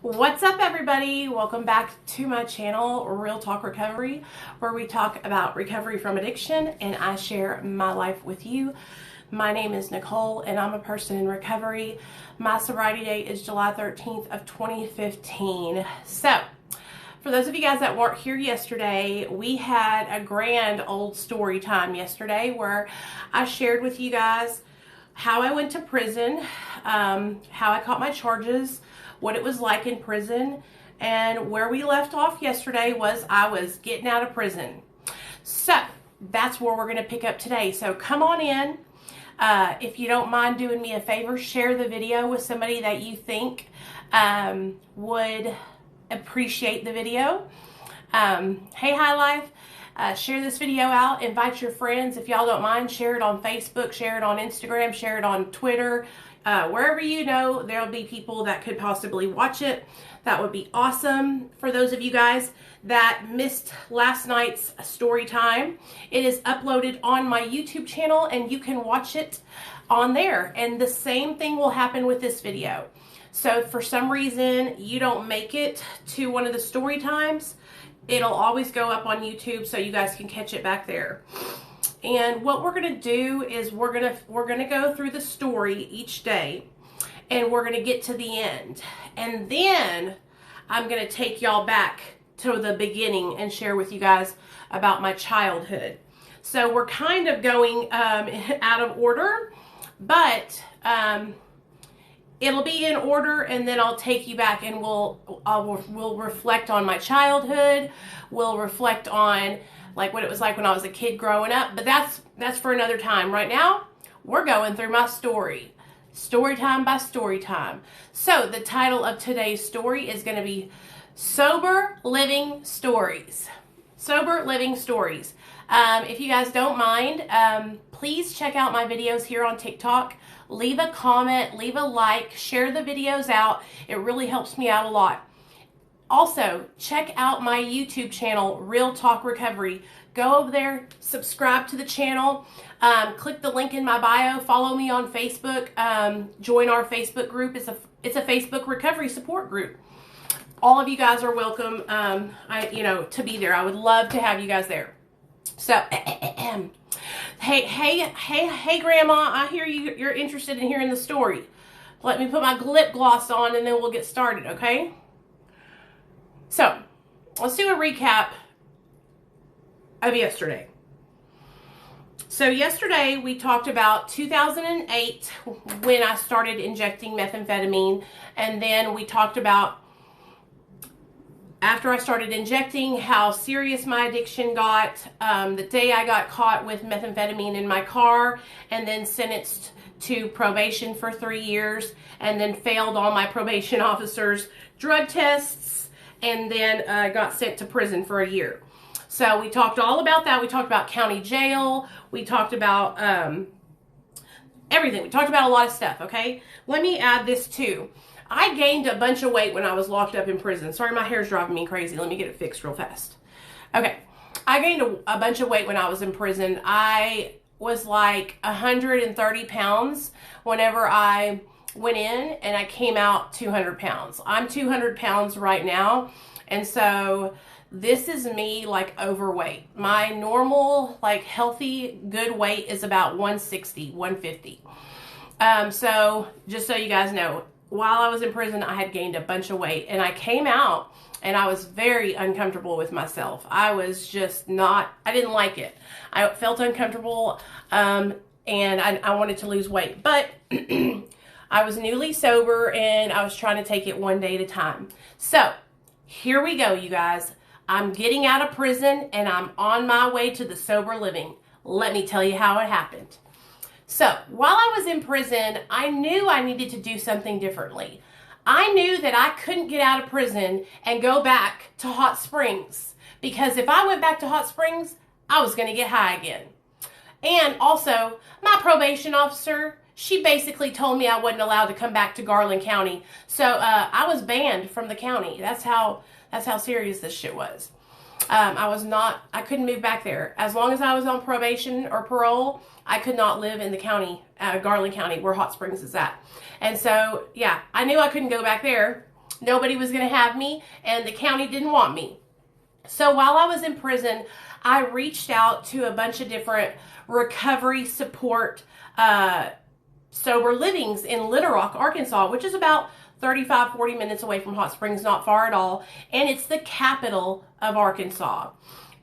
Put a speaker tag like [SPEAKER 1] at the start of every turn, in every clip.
[SPEAKER 1] What's up, everybody? Welcome back to my channel, Real Talk Recovery, where we talk about recovery from addiction and I share my life with you. My name is Nicole and I'm a person in recovery. My sobriety date is July 13th of 2015. So, for those of you guys that weren't here yesterday, we had a grand old story time yesterday where I shared with you guys how I went to prison, how I caught my charges, what it was like in prison, and where we left off yesterday was I was getting out of prison. So that's where we're going to pick up today. So come on in. If you don't mind doing me a favor, share the video with somebody that you think would appreciate the video. Hey, High Life, share this video out. Invite your friends. If y'all don't mind, share it on Facebook, share it on Instagram, share it on Twitter. Wherever you know there'll be people that could possibly watch it. That would be awesome. For those of you guys that missed last night's story time, it is uploaded on my YouTube channel and you can watch it on there. And the same thing will happen with this video. So if for some reason you don't make it to one of the story times, it'll always go up on YouTube so you guys can catch it back there. And what we're going to do is we're going to go through the story each day and we're going to get to the end. And then I'm going to take y'all back to the beginning and share with you guys about my childhood. So we're kind of going out of order, but it'll be in order, and then I'll take you back and we'll reflect on my childhood. We'll reflect on like what it was like when I was a kid growing up, but that's for another time. Right now, we're going through my story. Story time by story time. So the title of today's story is going to be Sober Living Stories. Sober Living Stories. If you guys don't mind, please check out my videos here on TikTok. Leave a comment, leave a like, share the videos out. It really helps me out a lot. Also, check out my YouTube channel, Real Talk Recovery. Go over there, subscribe to the channel, click the link in my bio, follow me on Facebook, join our Facebook group. It's a Facebook recovery support group. All of you guys are welcome, to be there. I would love to have you guys there. So, hey, Grandma, I hear you're interested in hearing the story. Let me put my lip gloss on and then we'll get started, okay? So, let's do a recap of yesterday. So, yesterday we talked about 2008 when I started injecting methamphetamine, and then we talked about after I started injecting how serious my addiction got, the day I got caught with methamphetamine in my car, and then sentenced to probation for 3 years, and then failed all my probation officers' drug tests, and then got sent to prison for a year. So we talked all about that. We talked about county jail. We talked about everything. We talked about a lot of stuff, okay? Let me add this too. I gained a bunch of weight when I was locked up in prison. Sorry, my hair's driving me crazy. Let me get it fixed real fast. Okay, I gained a bunch of weight when I was in prison. I was like 130 pounds whenever I went in, and I came out 200 pounds. I'm 200 pounds right now, and so this is me like overweight. My normal, like healthy, good weight is about 160, 150. So just so you guys know, while I was in prison, I had gained a bunch of weight, and I came out and I was very uncomfortable with myself. I was just I didn't like it. I felt uncomfortable, and I wanted to lose weight, but I was newly sober and I was trying to take it one day at a time. So here we go, you guys. I'm getting out of prison and I'm on my way to the sober living. Let me tell you how it happened. So while I was in prison, I knew I needed to do something differently. I knew that I couldn't get out of prison and go back to Hot Springs, because if I went back to Hot Springs, I was going to get high again. And also, my probation officer, she basically told me I wasn't allowed to come back to Garland County. So I was banned from the county. That's how serious this shit was. I couldn't move back there. As long as I was on probation or parole, I could not live in the county, Garland County, where Hot Springs is at. And so, yeah, I knew I couldn't go back there. Nobody was going to have me, and the county didn't want me. So while I was in prison, I reached out to a bunch of different recovery support sober livings in Little Rock, Arkansas, which is about 35-40 minutes away from Hot Springs, not far at all, and it's the capital of Arkansas.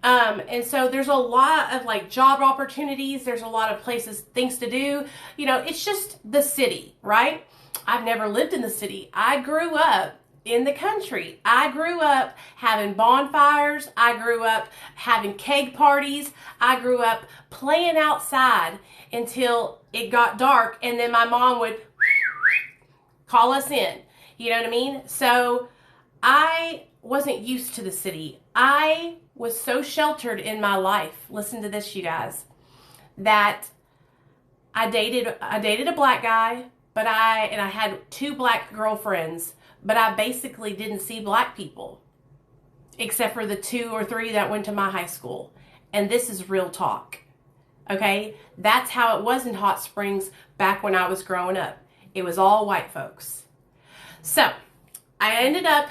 [SPEAKER 1] And so there's a lot of like job opportunities. There's a lot of places, things to do. You know, it's just the city, right? I've never lived in the city. I grew up in the country. I grew up having bonfires. I grew up having keg parties. I grew up playing outside until it got dark, and then my mom would call us in. You know what I mean? So I wasn't used to the city. I was so sheltered in my life. Listen to this, you guys, that I dated a black guy, but I had 2 black girlfriends, but I basically didn't see black people except for the 2 or 3 that went to my high school. And this is real talk. Okay? That's how it was in Hot Springs back when I was growing up. It was all white folks. So I ended up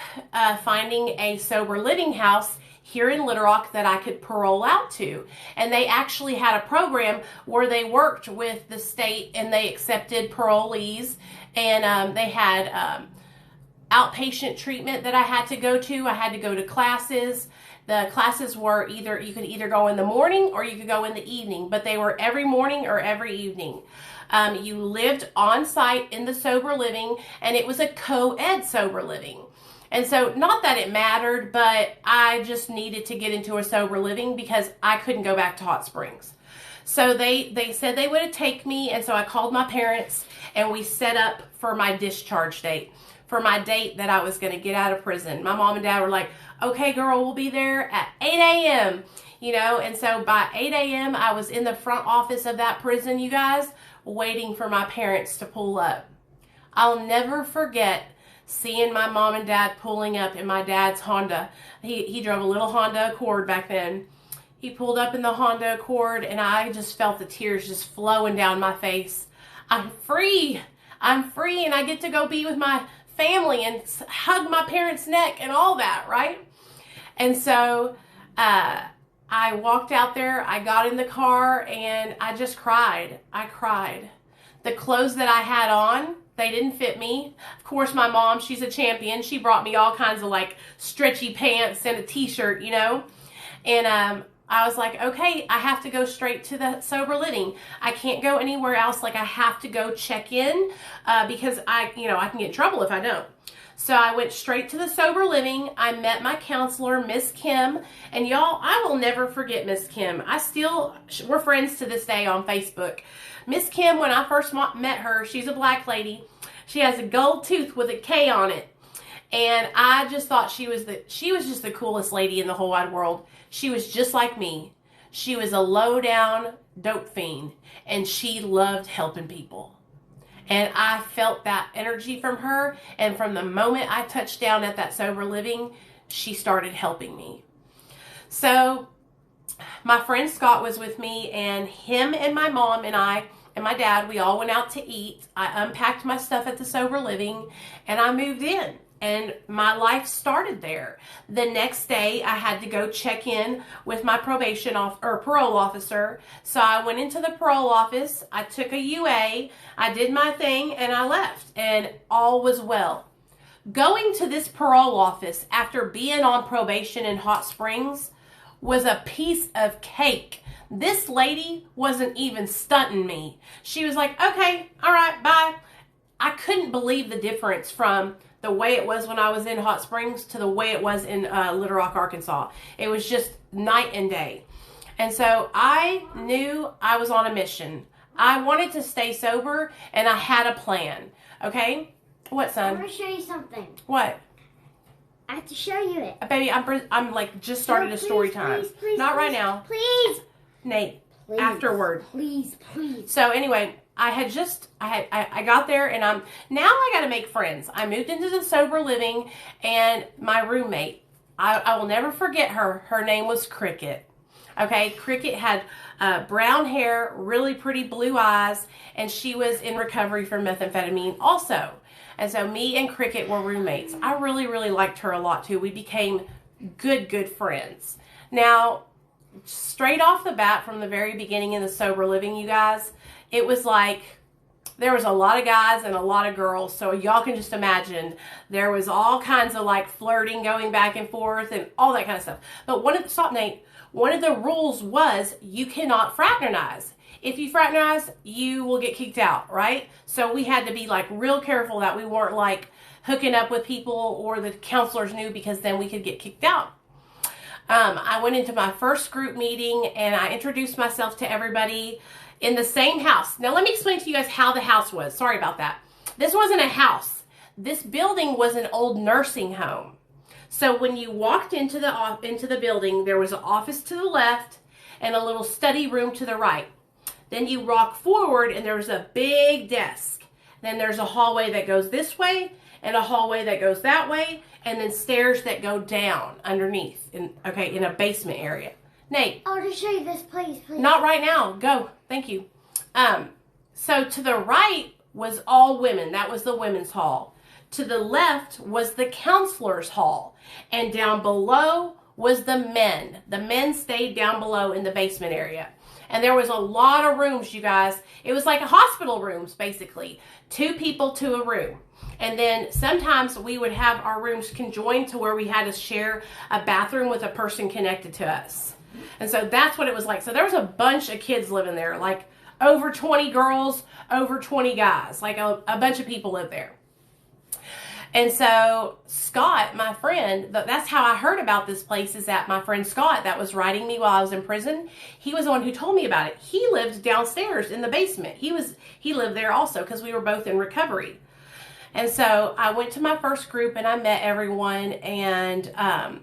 [SPEAKER 1] finding a sober living house here in Little Rock that I could parole out to. And they actually had a program where they worked with the state and they accepted parolees. And they had outpatient treatment that I had to go to. I had to go to classes. The classes were you could either go in the morning or you could go in the evening, but they were every morning or every evening. You lived on site in the sober living, and it was a co-ed sober living. And so, not that it mattered, but I just needed to get into a sober living because I couldn't go back to Hot Springs. So they said they would take me, and so I called my parents, and we set up for my discharge date, for my date that I was going to get out of prison. My mom and dad were like, okay, girl, we'll be there at 8 a.m., you know, and so by 8 a.m., I was in the front office of that prison, you guys, waiting for my parents to pull up. I'll never forget seeing my mom and dad pulling up in my dad's Honda. He drove a little Honda Accord back then. He pulled up in the Honda Accord, and I just felt the tears just flowing down my face. I'm free, and I get to go be with my family and hug my parents' neck and all that, right? And so I walked out there, I got in the car, and I just cried. I cried. The clothes that I had on, they didn't fit me. Of course, my mom, she's a champion. She brought me all kinds of like stretchy pants and a t-shirt, you know. And I was like, okay, I have to go straight to the sober living. I can't go anywhere else. Like I have to go check in because I can get in trouble if I don't. So I went straight to the sober living. I met my counselor, Miss Kim. And y'all, I will never forget Miss Kim. We're friends to this day on Facebook. Miss Kim, when I first met her, she's a black lady. She has a gold tooth with a K on it. And I just thought she was just the coolest lady in the whole wide world. She was just like me. She was a low down dope fiend, and she loved helping people. And I felt that energy from her, and from the moment I touched down at that sober living, she started helping me. So my friend Scott was with me, and him and my mom and I and my dad, we all went out to eat. I unpacked my stuff at the sober living, and I moved in. And my life started there. The next day, I had to go check in with my parole officer. So I went into the parole office. I took a UA. I did my thing, and I left. And all was well. Going to this parole office after being on probation in Hot Springs was a piece of cake. This lady wasn't even stunting me. She was like, okay, all right, bye. I couldn't believe the difference from the way it was when I was in Hot Springs to the way it was in Little Rock, Arkansas. It was just night and day. And so I knew I was on a mission. I wanted to stay sober, and I had a plan. Okay? What, son?
[SPEAKER 2] I want to show you something.
[SPEAKER 1] What?
[SPEAKER 2] I have to show you it.
[SPEAKER 1] Baby, I'm like just started a story time. Not right now.
[SPEAKER 2] Please.
[SPEAKER 1] Nate,
[SPEAKER 2] Please.
[SPEAKER 1] afterward.
[SPEAKER 2] Please.
[SPEAKER 1] So anyway, I got there, and now I got to make friends. I moved into the sober living, and my roommate, I will never forget her. Her name was Cricket. Okay, Cricket had brown hair, really pretty blue eyes, and she was in recovery from methamphetamine also. And so me and Cricket were roommates. I really, really liked her a lot too. We became good friends. Now, straight off the bat from the very beginning in the sober living, you guys, it was like there was a lot of guys and a lot of girls. So y'all can just imagine there was all kinds of like flirting going back and forth and all that kind of stuff. But one of the rules was you cannot fraternize. If you fraternize, you will get kicked out, right? So we had to be like real careful that we weren't like hooking up with people or the counselors knew, because then we could get kicked out. I went into my first group meeting and I introduced myself to everybody in the same house. Now let me explain to you guys how the house was. Sorry about that. This wasn't a house. This building was an old nursing home. So when you walked into the building, there was an office to the left and a little study room to the right. Then you walk forward and there was a big desk. Then there's a hallway that goes this way and a hallway that goes that way, and then stairs that go down underneath in a basement area. Nate.
[SPEAKER 2] I want to show you this, please.
[SPEAKER 1] Not right now. Go. Thank you. So to the right was all women. That was the women's hall. To the left was the counselor's hall. And down below was the men. The men stayed down below in the basement area. And there was a lot of rooms, you guys. It was like a hospital rooms, basically. 2 people to a room. And then sometimes we would have our rooms conjoined to where we had to share a bathroom with a person connected to us. And so that's what it was like. So there was a bunch of kids living there, like over 20 girls, over 20 guys, like a bunch of people lived there. And so Scott, my friend, that's how I heard about this place, is that my friend Scott that was writing me while I was in prison, he was the one who told me about it. He lived downstairs in the basement. He lived there also because we were both in recovery. And so I went to my first group and I met everyone, and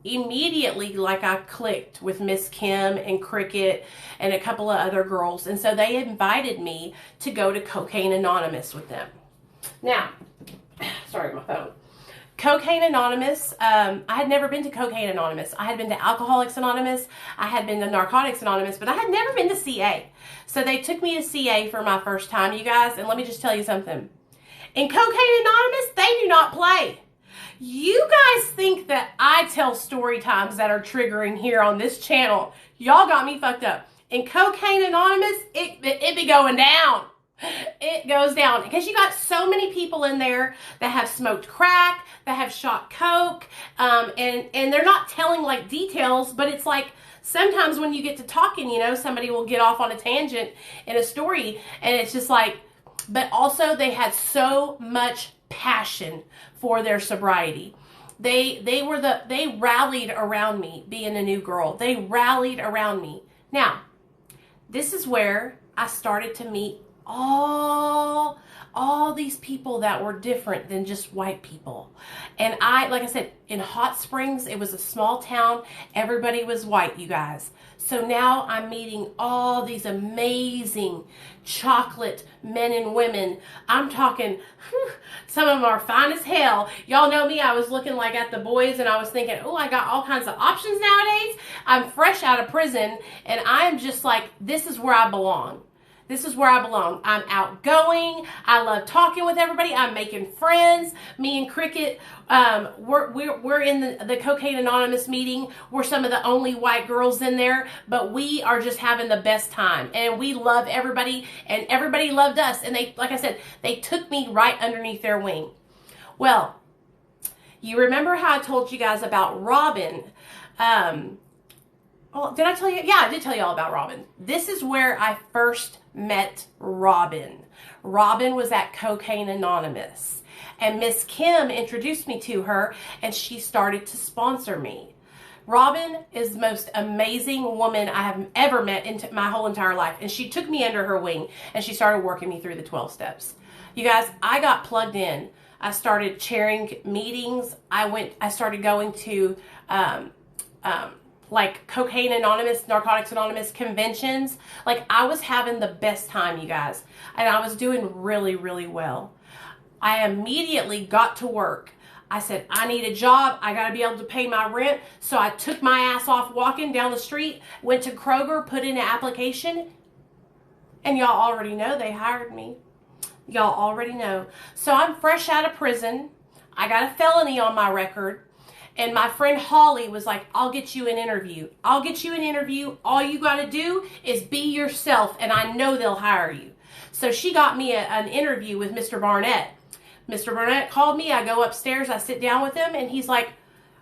[SPEAKER 1] immediately, like, I clicked with Miss Kim and Cricket and a couple of other girls. And so they invited me to go to Cocaine Anonymous with them. Now, sorry, my phone. Cocaine Anonymous, I had never been to Cocaine Anonymous. I had been to Alcoholics Anonymous. I had been to Narcotics Anonymous, but I had never been to CA. So they took me to CA for my first time, you guys. And let me just tell you something. In Cocaine Anonymous, they do not play. You guys think that I tell story times that are triggering here on this channel. Y'all got me fucked up. In Cocaine Anonymous, it be going down. It goes down because you got so many people in there that have smoked crack, that have shot coke, and they're not telling like details, but it's like sometimes when you get to talking, you know, somebody will get off on a tangent in a story, and it's just like, but also they had so much passion for their sobriety. They rallied around me being a new girl. They rallied around me. Now, this is where I started to meet all these people that were different than just white people. And like I said, in Hot Springs, it was a small town. Everybody was white, you guys. So now I'm meeting all these amazing chocolate men and women. I'm talking, some of them are fine as hell. Y'all know me. I was looking like at the boys and I was thinking, oh, I got all kinds of options nowadays. I'm fresh out of prison and I'm just like, this is where I belong. This is where I belong. I'm outgoing. I love talking with everybody. I'm making friends. Me and Cricket, we're in the Cocaine Anonymous meeting. We're some of the only white girls in there, but we are just having the best time. And we love everybody, and everybody loved us. And they, like I said, they took me right underneath their wing. Well, you remember how I told you guys about Robin? Well, did I tell you? Yeah, I did tell you all about Robin. This is where I first met Robin. Robin was at Cocaine Anonymous. And Miss Kim introduced me to her, and she started to sponsor me. Robin is the most amazing woman I have ever met in my whole entire life. And she took me under her wing, and she started working me through the 12 steps. You guys, I got plugged in. I started chairing meetings. I started going to like Cocaine Anonymous, Narcotics Anonymous conventions. Like, I was having the best time, you guys. And I was doing really, really well. I immediately got to work. I said, I need a job. I got to be able to pay my rent. So I took my ass off walking down the street, went to Kroger, put in an application. And y'all already know they hired me. Y'all already know. So I'm fresh out of prison. I got a felony on my record. And my friend Holly was like, I'll get you an interview. I'll get you an interview. All you got to do is be yourself, and I know they'll hire you. So she got me an interview with Mr. Barnett. Mr. Barnett called me. I go upstairs. I sit down with him, and he's like,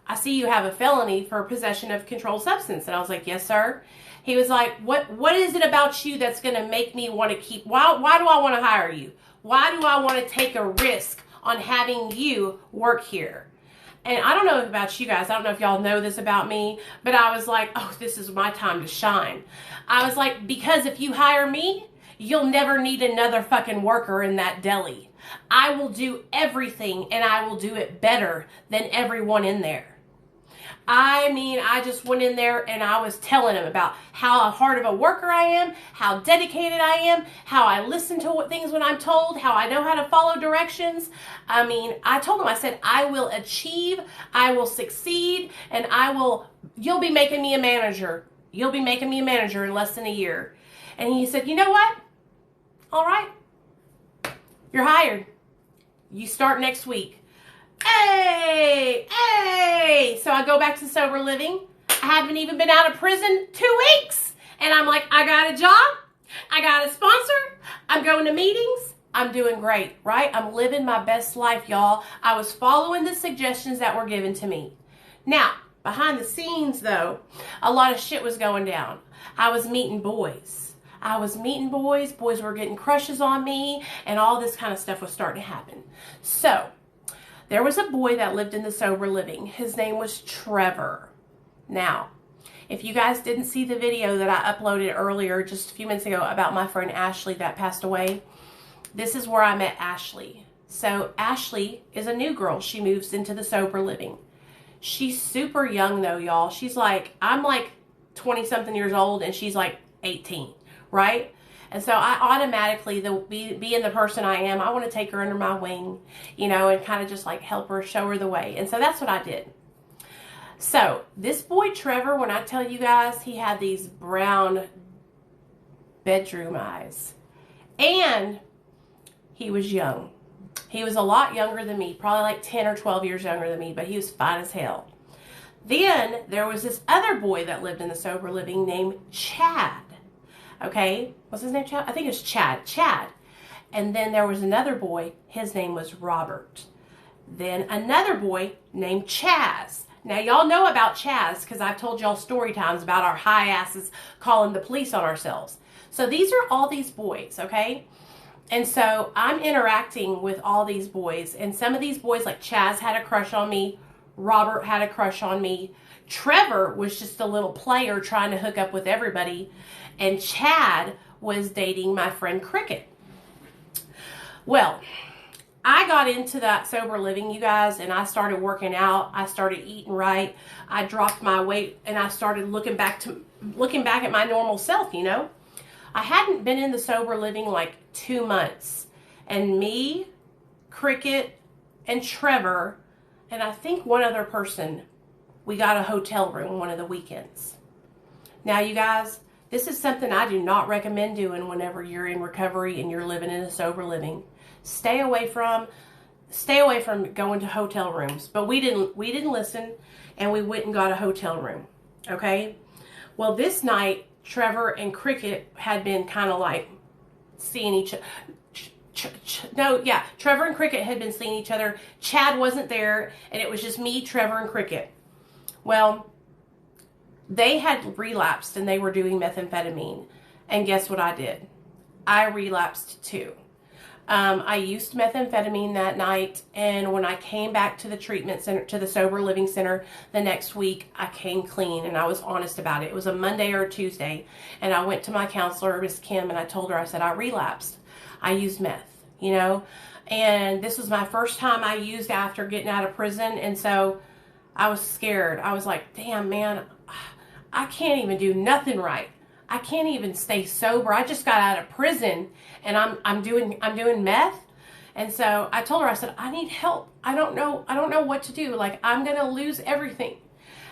[SPEAKER 1] I see you have a felony for possession of controlled substance. And I was like, yes, sir. He was like, what is it about you that's going to make me want to keep, why do I want to hire you? Why do I want to take a risk on having you work here? And I don't know about you guys. I don't know if y'all know this about me, but I was like, oh, this is my time to shine. I was like, because if you hire me, you'll never need another fucking worker in that deli. I will do everything, and I will do it better than everyone in there. I mean, I just went in there and I was telling him about how hard of a worker I am, how dedicated I am, how I listen to things when I'm told, how I know how to follow directions. I mean, I told him, I said, I will achieve, I will succeed, and you'll be making me a manager. You'll be making me a manager in less than a year. And he said, you know what? All right. You're hired. You start next week. Hey! So I go back to sober living. I haven't even been out of prison 2 weeks. And I'm like, I got a job. I got a sponsor. I'm going to meetings. I'm doing great, right? I'm living my best life, y'all. I was following the suggestions that were given to me. Now, behind the scenes, though, a lot of shit was going down. I was meeting boys. Boys were getting crushes on me, and all this kind of stuff was starting to happen. So, there was a boy that lived in the sober living. His name was Trevor. Now, if you guys didn't see the video that I uploaded earlier, just a few minutes ago, about my friend Ashley that passed away, this is where I met Ashley. So, Ashley is a new girl. She moves into the sober living. She's super young, though, y'all. I'm like 20-something years old, and she's like 18, right? And so I automatically, being the person I am, I want to take her under my wing, and kind of just like help her, show her the way. And so that's what I did. So this boy, Trevor, when I tell you guys, he had these brown bedroom eyes. And he was young. He was a lot younger than me, probably like 10 or 12 years younger than me, but he was fine as hell. Then there was this other boy that lived in the sober living named Chad. Okay, what's his name, Chad? I think it was Chad. And then there was another boy, his name was Robert. Then another boy named Chaz. Now, y'all know about Chaz because I've told y'all story times about our high asses calling the police on ourselves. So these are all these boys, okay? And so I'm interacting with all these boys. And some of these boys, like Chaz, had a crush on me. Robert had a crush on me. Trevor was just a little player trying to hook up with everybody. And Chad was dating my friend Cricket. Well, I got into that sober living, you guys, and I started working out. I started eating right. I dropped my weight, and I started looking back at my normal self, I hadn't been in the sober living like 2 months. And me, Cricket, and Trevor, and I think one other person, we got a hotel room one of the weekends. Now, you guys, this is something I do not recommend doing whenever you're in recovery and you're living in a sober living. Stay away from going to hotel rooms. But we didn't listen, and we went and got a hotel room. Okay? Well, this night, Trevor and Cricket had been kind of like seeing each other. Trevor and Cricket had been seeing each other. Chad wasn't there, and it was just me, Trevor, and Cricket. Well, they had relapsed, and they were doing methamphetamine. And guess what I did? I relapsed too. I used methamphetamine that night, and when I came back to the treatment center, to the sober living center the next week, I came clean, and I was honest about it. It was a Monday or a Tuesday, and I went to my counselor, Miss Kim, and I told her, I said, I relapsed. I used meth, and this was my first time I used after getting out of prison, and so I was scared. I was like, damn, man, I can't even do nothing right. I can't even stay sober. I just got out of prison, and I'm doing meth. And so I told her, I said, I need help. I don't know what to do. Like, I'm going to lose everything.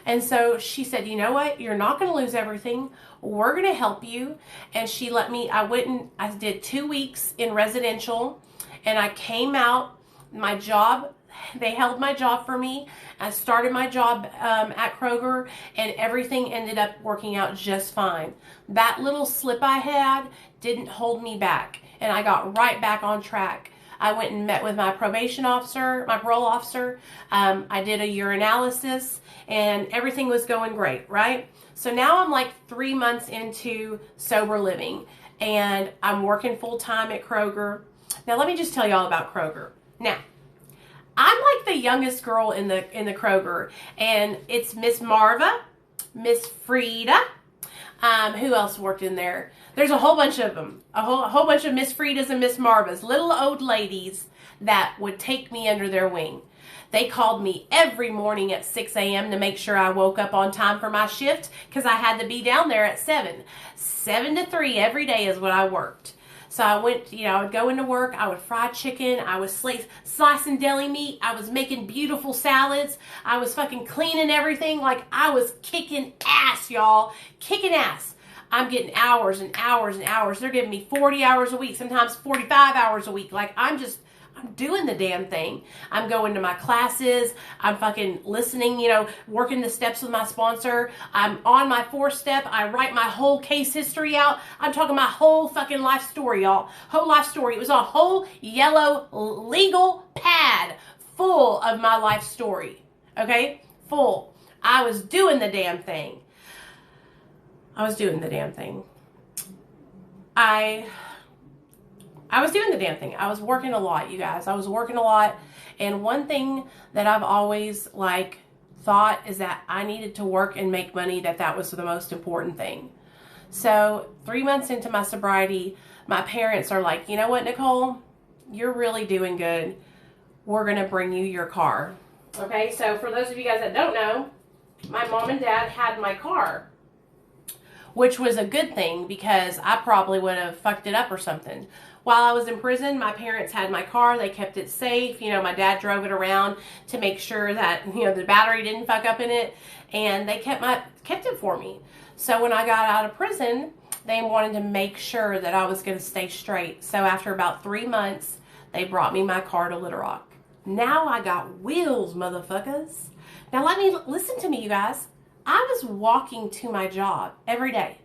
[SPEAKER 1] And so she said, you know what? You're not going to lose everything. We're going to help you. And she let me, I went and I did 2 weeks in residential. and I came out. My job, they held my job for me. I started my job at Kroger, and everything ended up working out just fine. That little slip I had didn't hold me back, and I got right back on track. I went and met with my probation officer, my parole officer. I did a urinalysis, and everything was going great, right? So now I'm like 3 months into sober living, and I'm working full time at Kroger. Now let me just tell y'all about Kroger. Now, I'm like the youngest girl in the Kroger, and it's Miss Marva, Miss Frida. Who else worked in there? There's a whole bunch of them, a whole bunch of Miss Fridas and Miss Marvas, little old ladies that would take me under their wing. They called me every morning at 6 a.m. to make sure I woke up on time for my shift, because I had to be down there at 7 to 3 every day is what I worked. So I went, I would go into work, I would fry chicken, I was slicing deli meat, I was making beautiful salads, I was fucking cleaning everything, like I was kicking ass, y'all. Kicking ass. I'm getting hours and hours and hours. They're giving me 40 hours a week, sometimes 45 hours a week. Like I'm doing the damn thing. I'm going to my classes. I'm fucking listening, working the steps with my sponsor. I'm on my 4th step. I write my whole case history out. I'm talking my whole fucking life story, y'all. Whole life story. It was a whole yellow legal pad full of my life story. Okay? Full. I was doing the damn thing. I was doing the damn thing. I was doing the damn thing. I was working a lot, you guys. I was working a lot. And one thing that I've always thought is that I needed to work and make money, that was the most important thing. So 3 months into my sobriety, my parents are like, you know what, Nicole? You're really doing good. We're going to bring you your car. Okay, so for those of you guys that don't know, my mom and dad had my car, which was a good thing because I probably would have fucked it up or something. While I was in prison, my parents had my car. They kept it safe. My dad drove it around to make sure that, the battery didn't fuck up in it. And they kept it for me. So when I got out of prison, they wanted to make sure that I was going to stay straight. So after about 3 months, they brought me my car to Little Rock. Now I got wheels, motherfuckers. Now listen to me, you guys. I was walking to my job every day.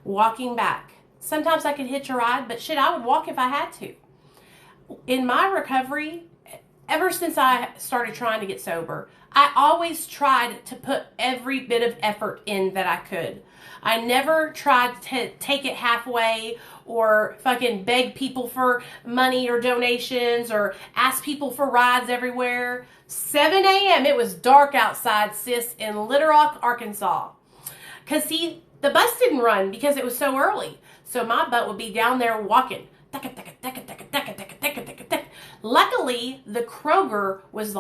[SPEAKER 1] Walking back. Sometimes I could hitch a ride, but shit, I would walk if I had to. In my recovery, ever since I started trying to get sober, I always tried to put every bit of effort in that I could. I never tried to take it halfway or fucking beg people for money or donations or ask people for rides everywhere. 7 a.m. It was dark outside, sis, in Little Rock, Arkansas. Because, see, the bus didn't run because it was so early. So my butt would be down there walking. Luckily, the Kroger was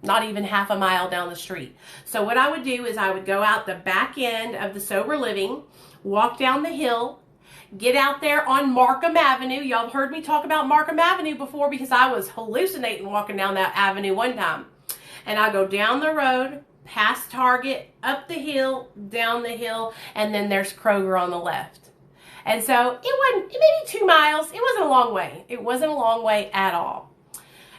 [SPEAKER 1] not even half a mile down the street. So what I would do is I would go out the back end of the sober living, walk down the hill, get out there on Markham Avenue. Y'all heard me talk about Markham Avenue before because I was hallucinating walking down that avenue one time. And I go down the road, past Target, up the hill, down the hill, and then there's Kroger on the left. And so it maybe 2 miles. It wasn't a long way. It wasn't a long way at all.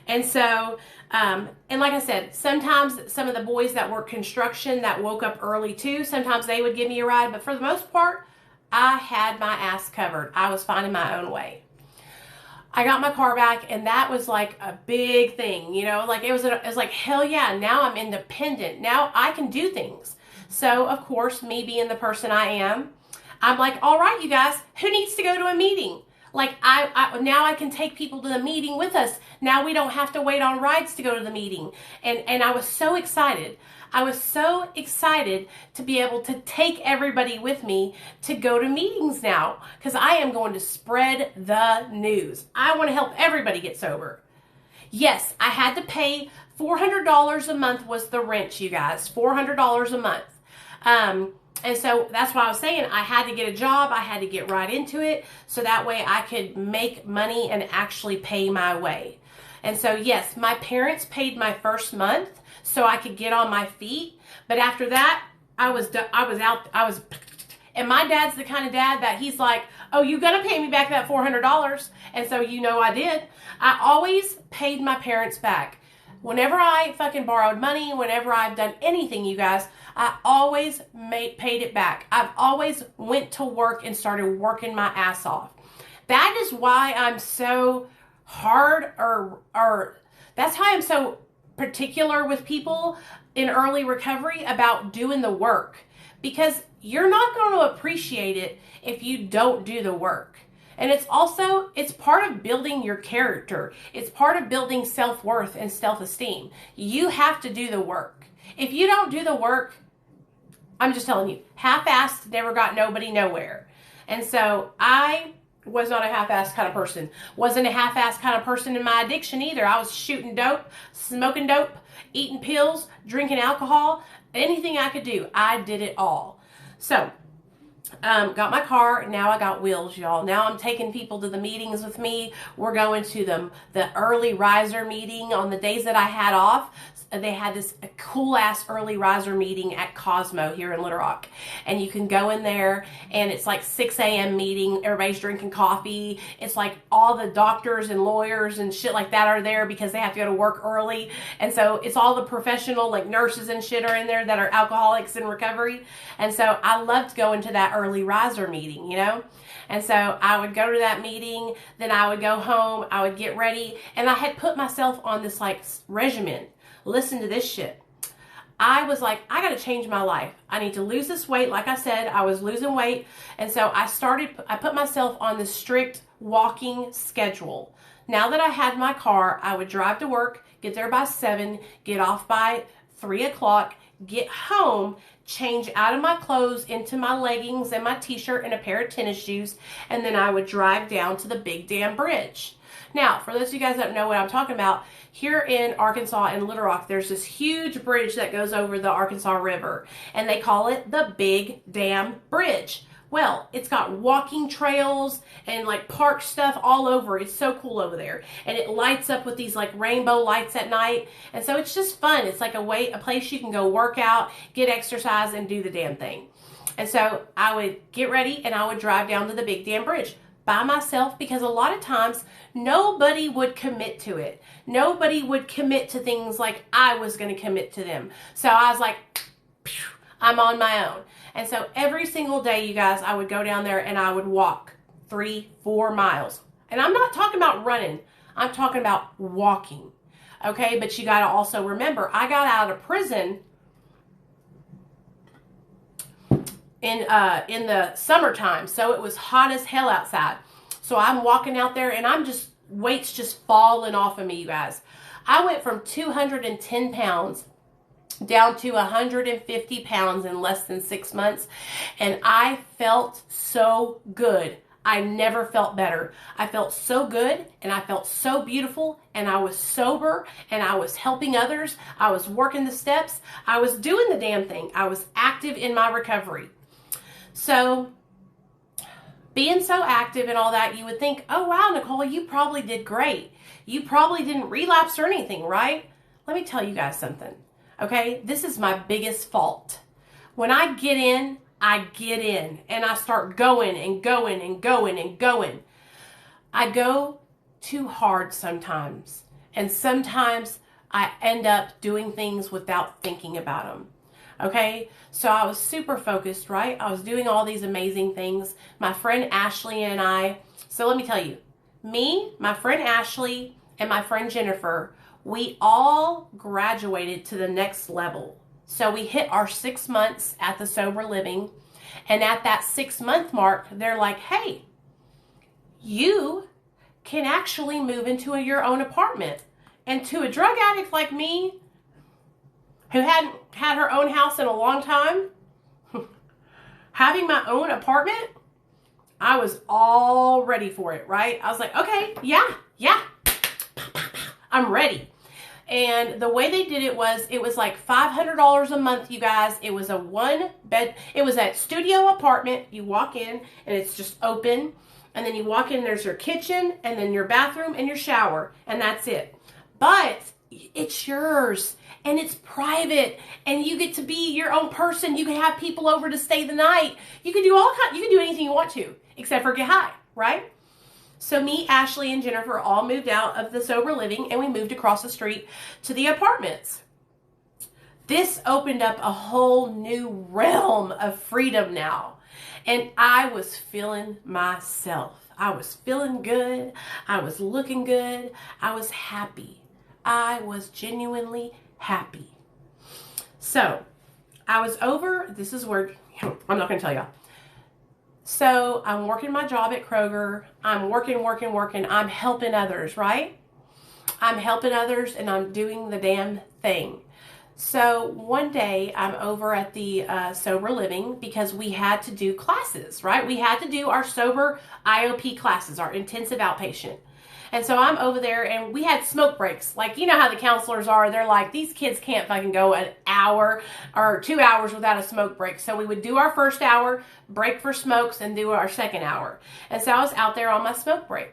[SPEAKER 1] And so, and like I said, sometimes some of the boys that work construction that woke up early too, sometimes they would give me a ride. But for the most part, I had my ass covered. I was finding my own way. I got my car back, and that was like a big thing, it was like, hell yeah, now I'm independent. Now I can do things. So, of course, me being the person I am, I'm like, all right, you guys, who needs to go to a meeting? Now I can take people to the meeting with us. Now we don't have to wait on rides to go to the meeting. And I was so excited. I was so excited to be able to take everybody with me to go to meetings now, because I am going to spread the news. I want to help everybody get sober. Yes, I had to pay $400 a month was the rent, you guys. $400 a month. And so that's why I was saying I had to get a job. I had to get right into it so that way I could make money and actually pay my way. And so, yes, my parents paid my first month so I could get on my feet. But after that, I was and my dad's the kind of dad that he's like, oh, you gonna pay me back that $400? And so, you know, I did. I always paid my parents back. Whenever I fucking borrowed money, whenever I've done anything, you guys, I always paid it back. I've always went to work and started working my ass off. That is why I'm so hard, or that's how I'm so particular with people in early recovery about doing the work. Because you're not going to appreciate it if you don't do the work. And it's part of building your character. It's part of building self-worth and self-esteem. You have to do the work. If you don't do the work, I'm just telling you, half-assed never got nobody nowhere. And so I was not a half-assed kind of person. Wasn't a half-assed kind of person in my addiction either. I was shooting dope, smoking dope, eating pills, drinking alcohol, anything I could do. I did it all. So, got my car. Now I got wheels, y'all. Now I'm taking people to the meetings with me. We're going to the early riser meeting on the days that I had off. They had this cool ass early riser meeting at Cosmo here in Little Rock. And you can go in there and it's like 6 a.m. meeting. Everybody's drinking coffee. It's like all the doctors and lawyers and shit like that are there because they have to go to work early. And so it's all the professional like nurses and shit are in there that are alcoholics in recovery. And so I loved going to that early riser meeting, you know? And so I would go to that meeting, then I would go home, I would get ready, and I had put myself on this like regimen. Listen to this shit. I was like, I got to change my life. I need to lose this weight. Like I said, I was losing weight. And so I put myself on this strict walking schedule. Now that I had my car, I would drive to work, get there by 7, get off by 3 o'clock, get home, change out of my clothes into my leggings and my t-shirt and a pair of tennis shoes, and then I would drive down to the big damn bridge. Now, for those of you guys that know what I'm talking about, here in Arkansas in Little Rock, there's this huge bridge that goes over the Arkansas River, and they call it the Big Damn Bridge. Well, it's got walking trails and like park stuff all over. It's so cool over there. And it lights up with these like rainbow lights at night. And so it's just fun. It's like a place you can go work out, get exercise, and do the damn thing. And so I would get ready and I would drive down to the Big Damn Bridge by myself, because a lot of times nobody would commit to it. Nobody would commit to things like I was going to commit to them. So I was like, I'm on my own. And so every single day, you guys, I would go down there and I would walk 3-4 miles. And I'm not talking about running. I'm talking about walking. Okay, but you got to also remember, I got out of prison in the summertime, so it was hot as hell outside. So I'm walking out there and weight's just falling off of me, you guys. I went from 210 pounds down to 150 pounds in less than 6 months, and I felt so good. I never felt better. I felt so good, and I felt so beautiful, and I was sober, and I was helping others. I was working the steps. I was doing the damn thing. I was active in my recovery. So being so active and all that, you would think, oh wow, Nicole, you probably did great. You probably didn't relapse or anything, right? Let me tell you guys something. Okay, this is my biggest fault. When I get in, and I start going and going and going and going. I go too hard sometimes, and sometimes I end up doing things without thinking about them. Okay, so I was super focused, right? I was doing all these amazing things. My friend Ashley and I, so let me tell you, me, my friend Ashley, and my friend Jennifer, we all graduated to the next level. So we hit our 6 months at the sober living. And at that 6-month mark, they're like, hey, you can actually move into your own apartment. And to a drug addict like me, who hadn't had her own house in a long time, having my own apartment, I was all ready for it, right? I was like, okay, yeah, I'm ready. And the way they did it was like $500 a month, you guys. It was it was a studio apartment. You walk in and it's just open. And then you walk in, there's your kitchen and then your bathroom and your shower. And that's it. But it's yours and it's private and you get to be your own person. You can have people over to stay the night. You can do you can do anything you want to, except for get high, right? So me, Ashley, and Jennifer all moved out of the sober living and we moved across the street to the apartments. This opened up a whole new realm of freedom now. And I was feeling myself. I was feeling good. I was looking good. I was happy. I was genuinely happy. So I was over, this is where, I'm not going to tell y'all. So I'm working my job at Kroger. I'm working. I'm helping others, right? I'm helping others and I'm doing the damn thing. So one day I'm over at the sober living because we had to do classes, right? We had to do our sober IOP classes, our intensive outpatient. And so I'm over there and we had smoke breaks. Like, you know how the counselors are. They're like, these kids can't fucking go an hour or 2 hours without a smoke break. So we would do our first hour, break for smokes, and do our second hour. And so I was out there on my smoke break.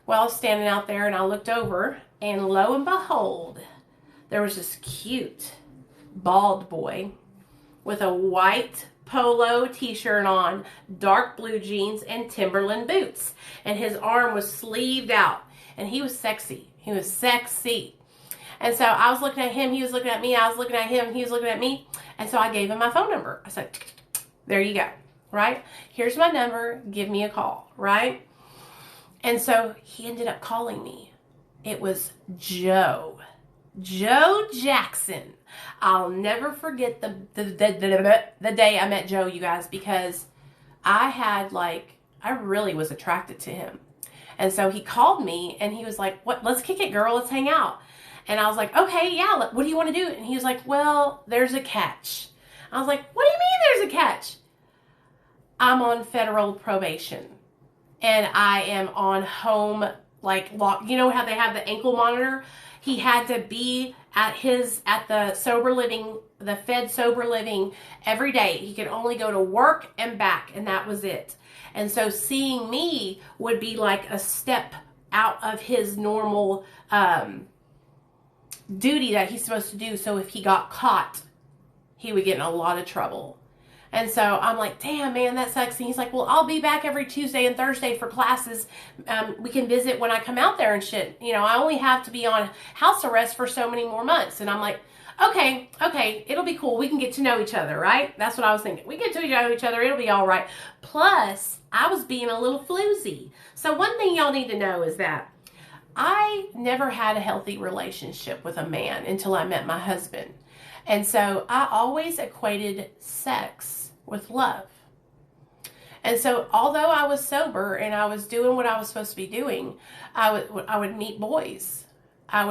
[SPEAKER 1] Well, I was standing out there and I looked over and lo and behold, there was this cute bald boy with a white polo t-shirt on, dark blue jeans, and Timberland boots. And his arm was sleeved out. And he was sexy. He was sexy. And so I was looking at him. He was looking at me. I was looking at him. He was looking at me. And so I gave him my phone number. I said, there you go. Right? Here's my number. Give me a call. Right? And so he ended up calling me. It was Joe Jackson. I'll never forget the day I met Joe, you guys, because I really was attracted to him. And so he called me and he was like, "What? Let's kick it, girl. Let's hang out." And I was like, "Okay, yeah. What do you want to do?" And he was like, "Well, there's a catch." I was like, "What do you mean there's a catch?" I'm on federal probation and I am on home, lock. You know how they have the ankle monitor? He had to be at the sober living, the Fed sober living every day. He could only go to work and back, and that was it. And so seeing me would be like a step out of his normal duty that he's supposed to do. So if he got caught, he would get in a lot of trouble. And so I'm like, damn, man, that sucks. And he's like, well, I'll be back every Tuesday and Thursday for classes. We can visit when I come out there and shit. You know, I only have to be on house arrest for so many more months. And I'm like, okay, it'll be cool. We can get to know each other, right? That's what I was thinking. We get to know each other. It'll be all right. Plus, I was being a little floozy. So one thing y'all need to know is that I never had a healthy relationship with a man until I met my husband. And so I always equated sex with love. And so although I was sober and I was doing what I was supposed to be doing, I would meet boys. I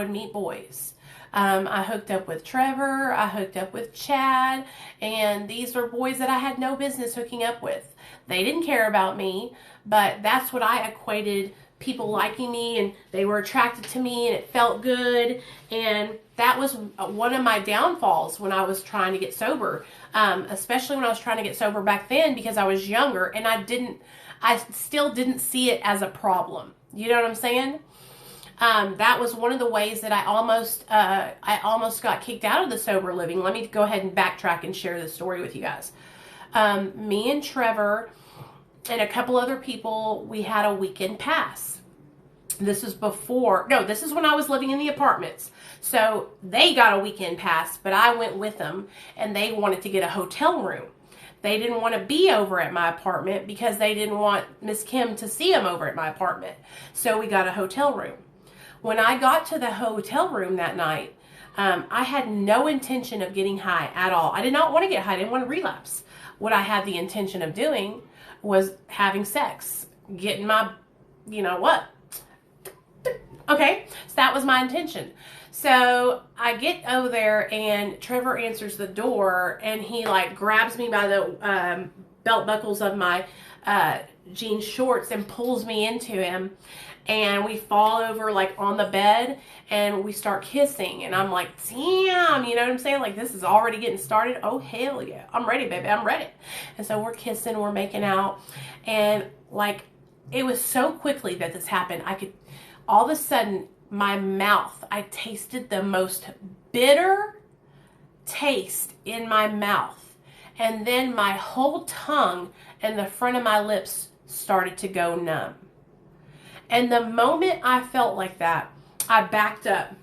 [SPEAKER 1] hooked up with Trevor. I hooked up with Chad. And these were boys that I had no business hooking up with. They didn't care about me, but that's what I equated people liking me, and they were attracted to me, and it felt good. And that was one of my downfalls when I was trying to get sober, especially when I was trying to get sober back then, because I was younger and I still didn't see it as a problem. You know what I'm saying? That was one of the ways that I almost got kicked out of the sober living. Let me go ahead and backtrack and share this story with you guys. Me and Trevor and a couple other people, we had a weekend pass. This is when I was living in the apartments. So they got a weekend pass, but I went with them and they wanted to get a hotel room. They didn't want to be over at my apartment because they didn't want Miss Kim to see them over at my apartment. So we got a hotel room. When I got to the hotel room that night, I had no intention of getting high at all. I did not want to get high. I didn't want to relapse. What I had the intention of doing was having sex, getting my, you know what. Okay, so that was my intention. So I get over there and Trevor answers the door and he grabs me by the belt buckles of my jean shorts and pulls me into him. And we fall over on the bed and we start kissing. And I'm like, damn, you know what I'm saying? This is already getting started. Oh, hell yeah. I'm ready, baby. I'm ready. And so we're kissing, we're making out. And it was so quickly that this happened. All of a sudden, my mouth, I tasted the most bitter taste in my mouth. And then my whole tongue and the front of my lips started to go numb. And the moment I felt like that, I backed up.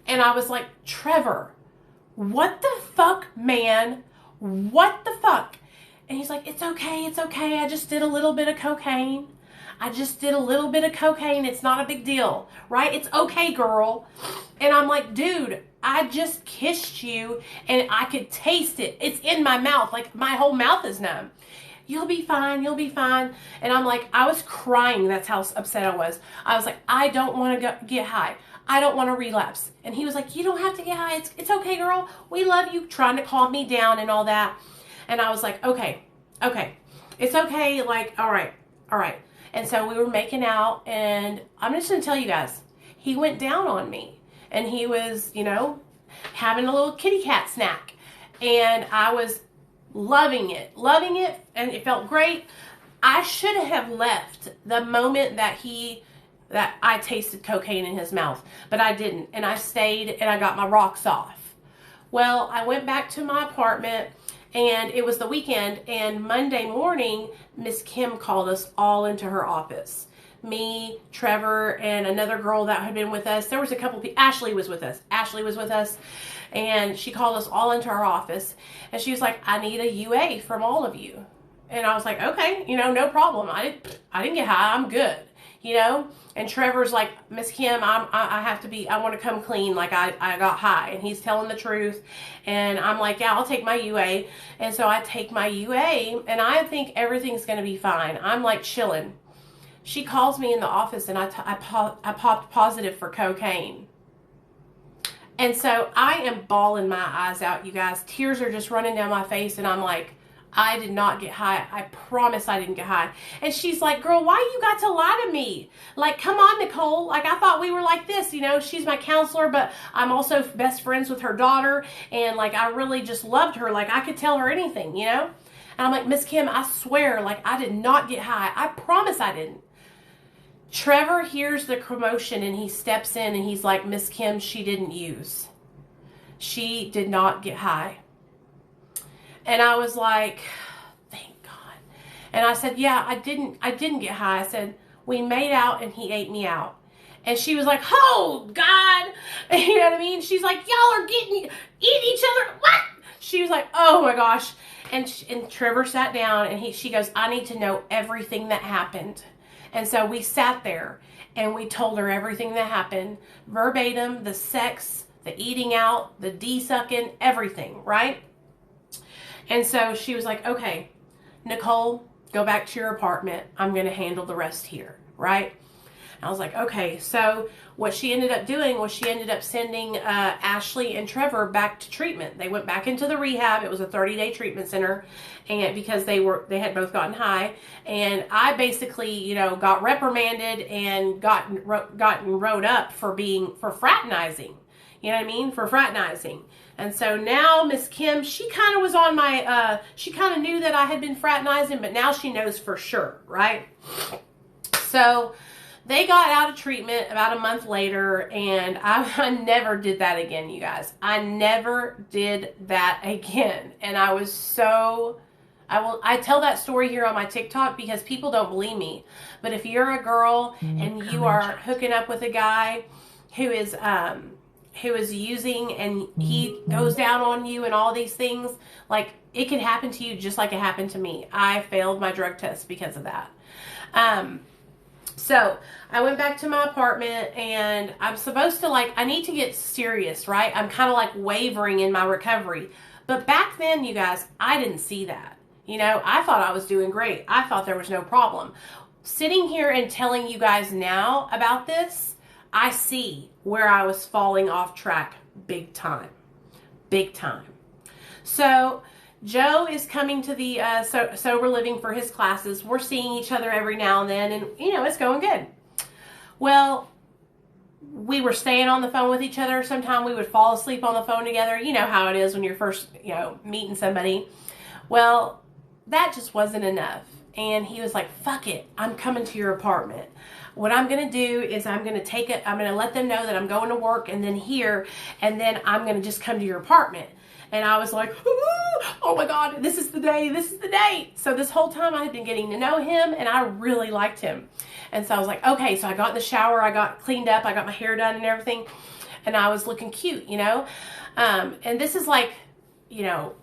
[SPEAKER 1] And I was like, Trevor, what the fuck, man? What the fuck? And he's like, it's okay. I just did a little bit of cocaine. It's not a big deal, right? It's okay, girl. And I'm like, dude, I just kissed you and I could taste it. It's in my mouth. Like, my whole mouth is numb. You'll be fine. And I'm like, I was crying. That's how upset I was. I was like, I don't want to get high. I don't want to relapse. And he was like, you don't have to get high. It's okay, girl. We love you. Trying to calm me down and all that. And I was like, okay. It's okay. Like, all right. And so we were making out, and I'm just going to tell you guys, he went down on me, and he was, having a little kitty cat snack, and I was loving it, and it felt great. I should have left the moment that I tasted cocaine in his mouth, but I didn't, and I stayed, and I got my rocks off. Well, I went back to my apartment, and it was the weekend, and Monday morning, Miss Kim called us all into her office. Me, Trevor, and another girl that had been with us. There was a couple people. Ashley was with us. And she called us all into her office. And she was like, I need a UA from all of you. And I was like, okay, no problem. I didn't get high. I'm good. And Trevor's like, Miss Kim, I want to come clean. Like, I got high, and he's telling the truth. And I'm like, yeah, I'll take my UA. And so I take my UA, and I think everything's going to be fine. I'm like chilling. She calls me in the office, and I popped positive for cocaine. And so I am bawling my eyes out, you guys. Tears are just running down my face, and I'm like, I did not get high. I promise I didn't get high. And she's like, girl, why you got to lie to me? Like, come on, Nichole. Like, I thought we were like this, She's my counselor, but I'm also best friends with her daughter. And, like, I really just loved her. Like, I could tell her anything, And I'm like, Miss Kim, I swear, like, I did not get high. I promise I didn't. Trevor hears the commotion, and he steps in, and he's like, Miss Kim, she didn't use. She did not get high. And I was like, thank God. And I said, yeah, I didn't get high. I said, we made out and he ate me out. And she was like, oh God. You know what I mean? She's like, y'all are eating each other. What? She was like, oh my gosh. And Trevor sat down, and she goes, I need to know everything that happened. And so we sat there, and we told her everything that happened. Verbatim, the sex, the eating out, the D-sucking, everything, right? And so she was like, okay, Nichole, go back to your apartment. I'm going to handle the rest here, right? And I was like, okay. So what she ended up doing was she ended up sending Ashley and Trevor back to treatment. They went back into the rehab. It was a 30-day treatment center, and because they had both gotten high. And I basically, got reprimanded and gotten wrote up for fraternizing. You know what I mean? For fraternizing. And so now Miss Kim, she kind of was on my, she kind of knew that I had been fraternizing, but now she knows for sure, right? So they got out of treatment about a month later, and I never did that again, you guys. I never did that again. And I was so, I tell that story here on my TikTok because people don't believe me. But if you're a girl and you are hooking up with a guy who is using, and he goes down on you and all these things, like, it could happen to you just like it happened to me. I failed my drug test because of that. So I went back to my apartment, and I'm supposed to, like, I need to get serious, right? I'm kind of like wavering in my recovery. But back then, you guys, I didn't see that. I thought I was doing great. I thought there was no problem. Sitting here and telling you guys now about this, I see where I was falling off track big time. Big time. So Joe is coming to the sober living for his classes. We're seeing each other every now and then, and it's going good. Well, we were staying on the phone with each other. Sometimes we would fall asleep on the phone together. You know how it is when you're first, meeting somebody. Well, that just wasn't enough. And he was like, fuck it, I'm coming to your apartment. What I'm going to do is I'm going to let them know that I'm going to work and then I'm going to just come to your apartment. And I was like, ooh, Oh my God, this is the day, this is the day. So this whole time I had been getting to know him and I really liked him. And so I was like, okay, so I got in the shower, I got cleaned up, I got my hair done and everything. And I was looking cute, you know. And this is like, you know,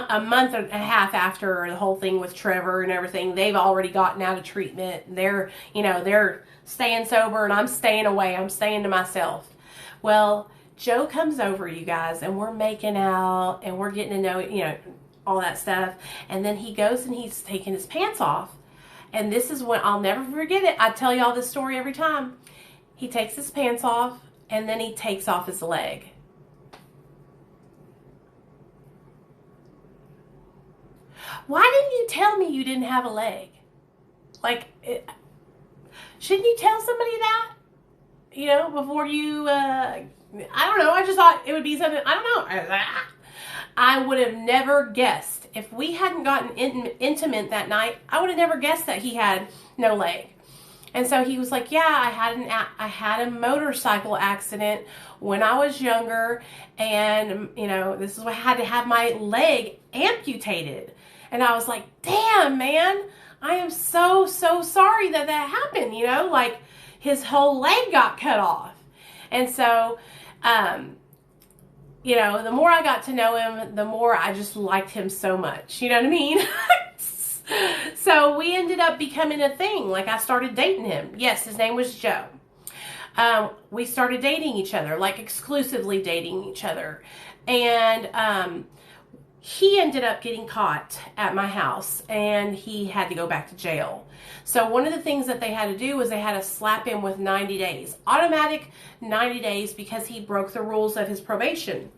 [SPEAKER 1] a month and a half after the whole thing with Trevor and everything. They've already gotten out of treatment. They're, you know, they're staying sober and I'm staying away. I'm staying to myself. Well, Joe comes over, you guys, and we're making out and we're getting to know, you know, all that stuff. And then he goes and he's taking his pants off. And this is when I'll never forget it. I tell y'all this story every time. He takes his pants off and then he takes off his leg. Why didn't you tell me you didn't have a leg? Like, shouldn't you tell somebody that? You know, before you, I don't know. I just thought it would be something, I don't know. I would have never guessed. If we hadn't gotten intimate that night, I would have never guessed that he had no leg. And so he was like, yeah, I had a motorcycle accident when I was younger. And, you know, this is why I had to have my leg amputated. And I was like, damn, man, I am so, so sorry that that happened. You know, like his whole leg got cut off. And so, you know, the more I got to know him, the more I just liked him so much. You know what I mean? So we ended up becoming a thing. Like I started dating him. Yes, his name was Joe. We started dating each other, like exclusively dating each other. And he ended up getting caught at my house and he had to go back to jail. So one of the things that they had to do was they had to slap him with 90 days. Automatic 90 days because he broke the rules of his probation.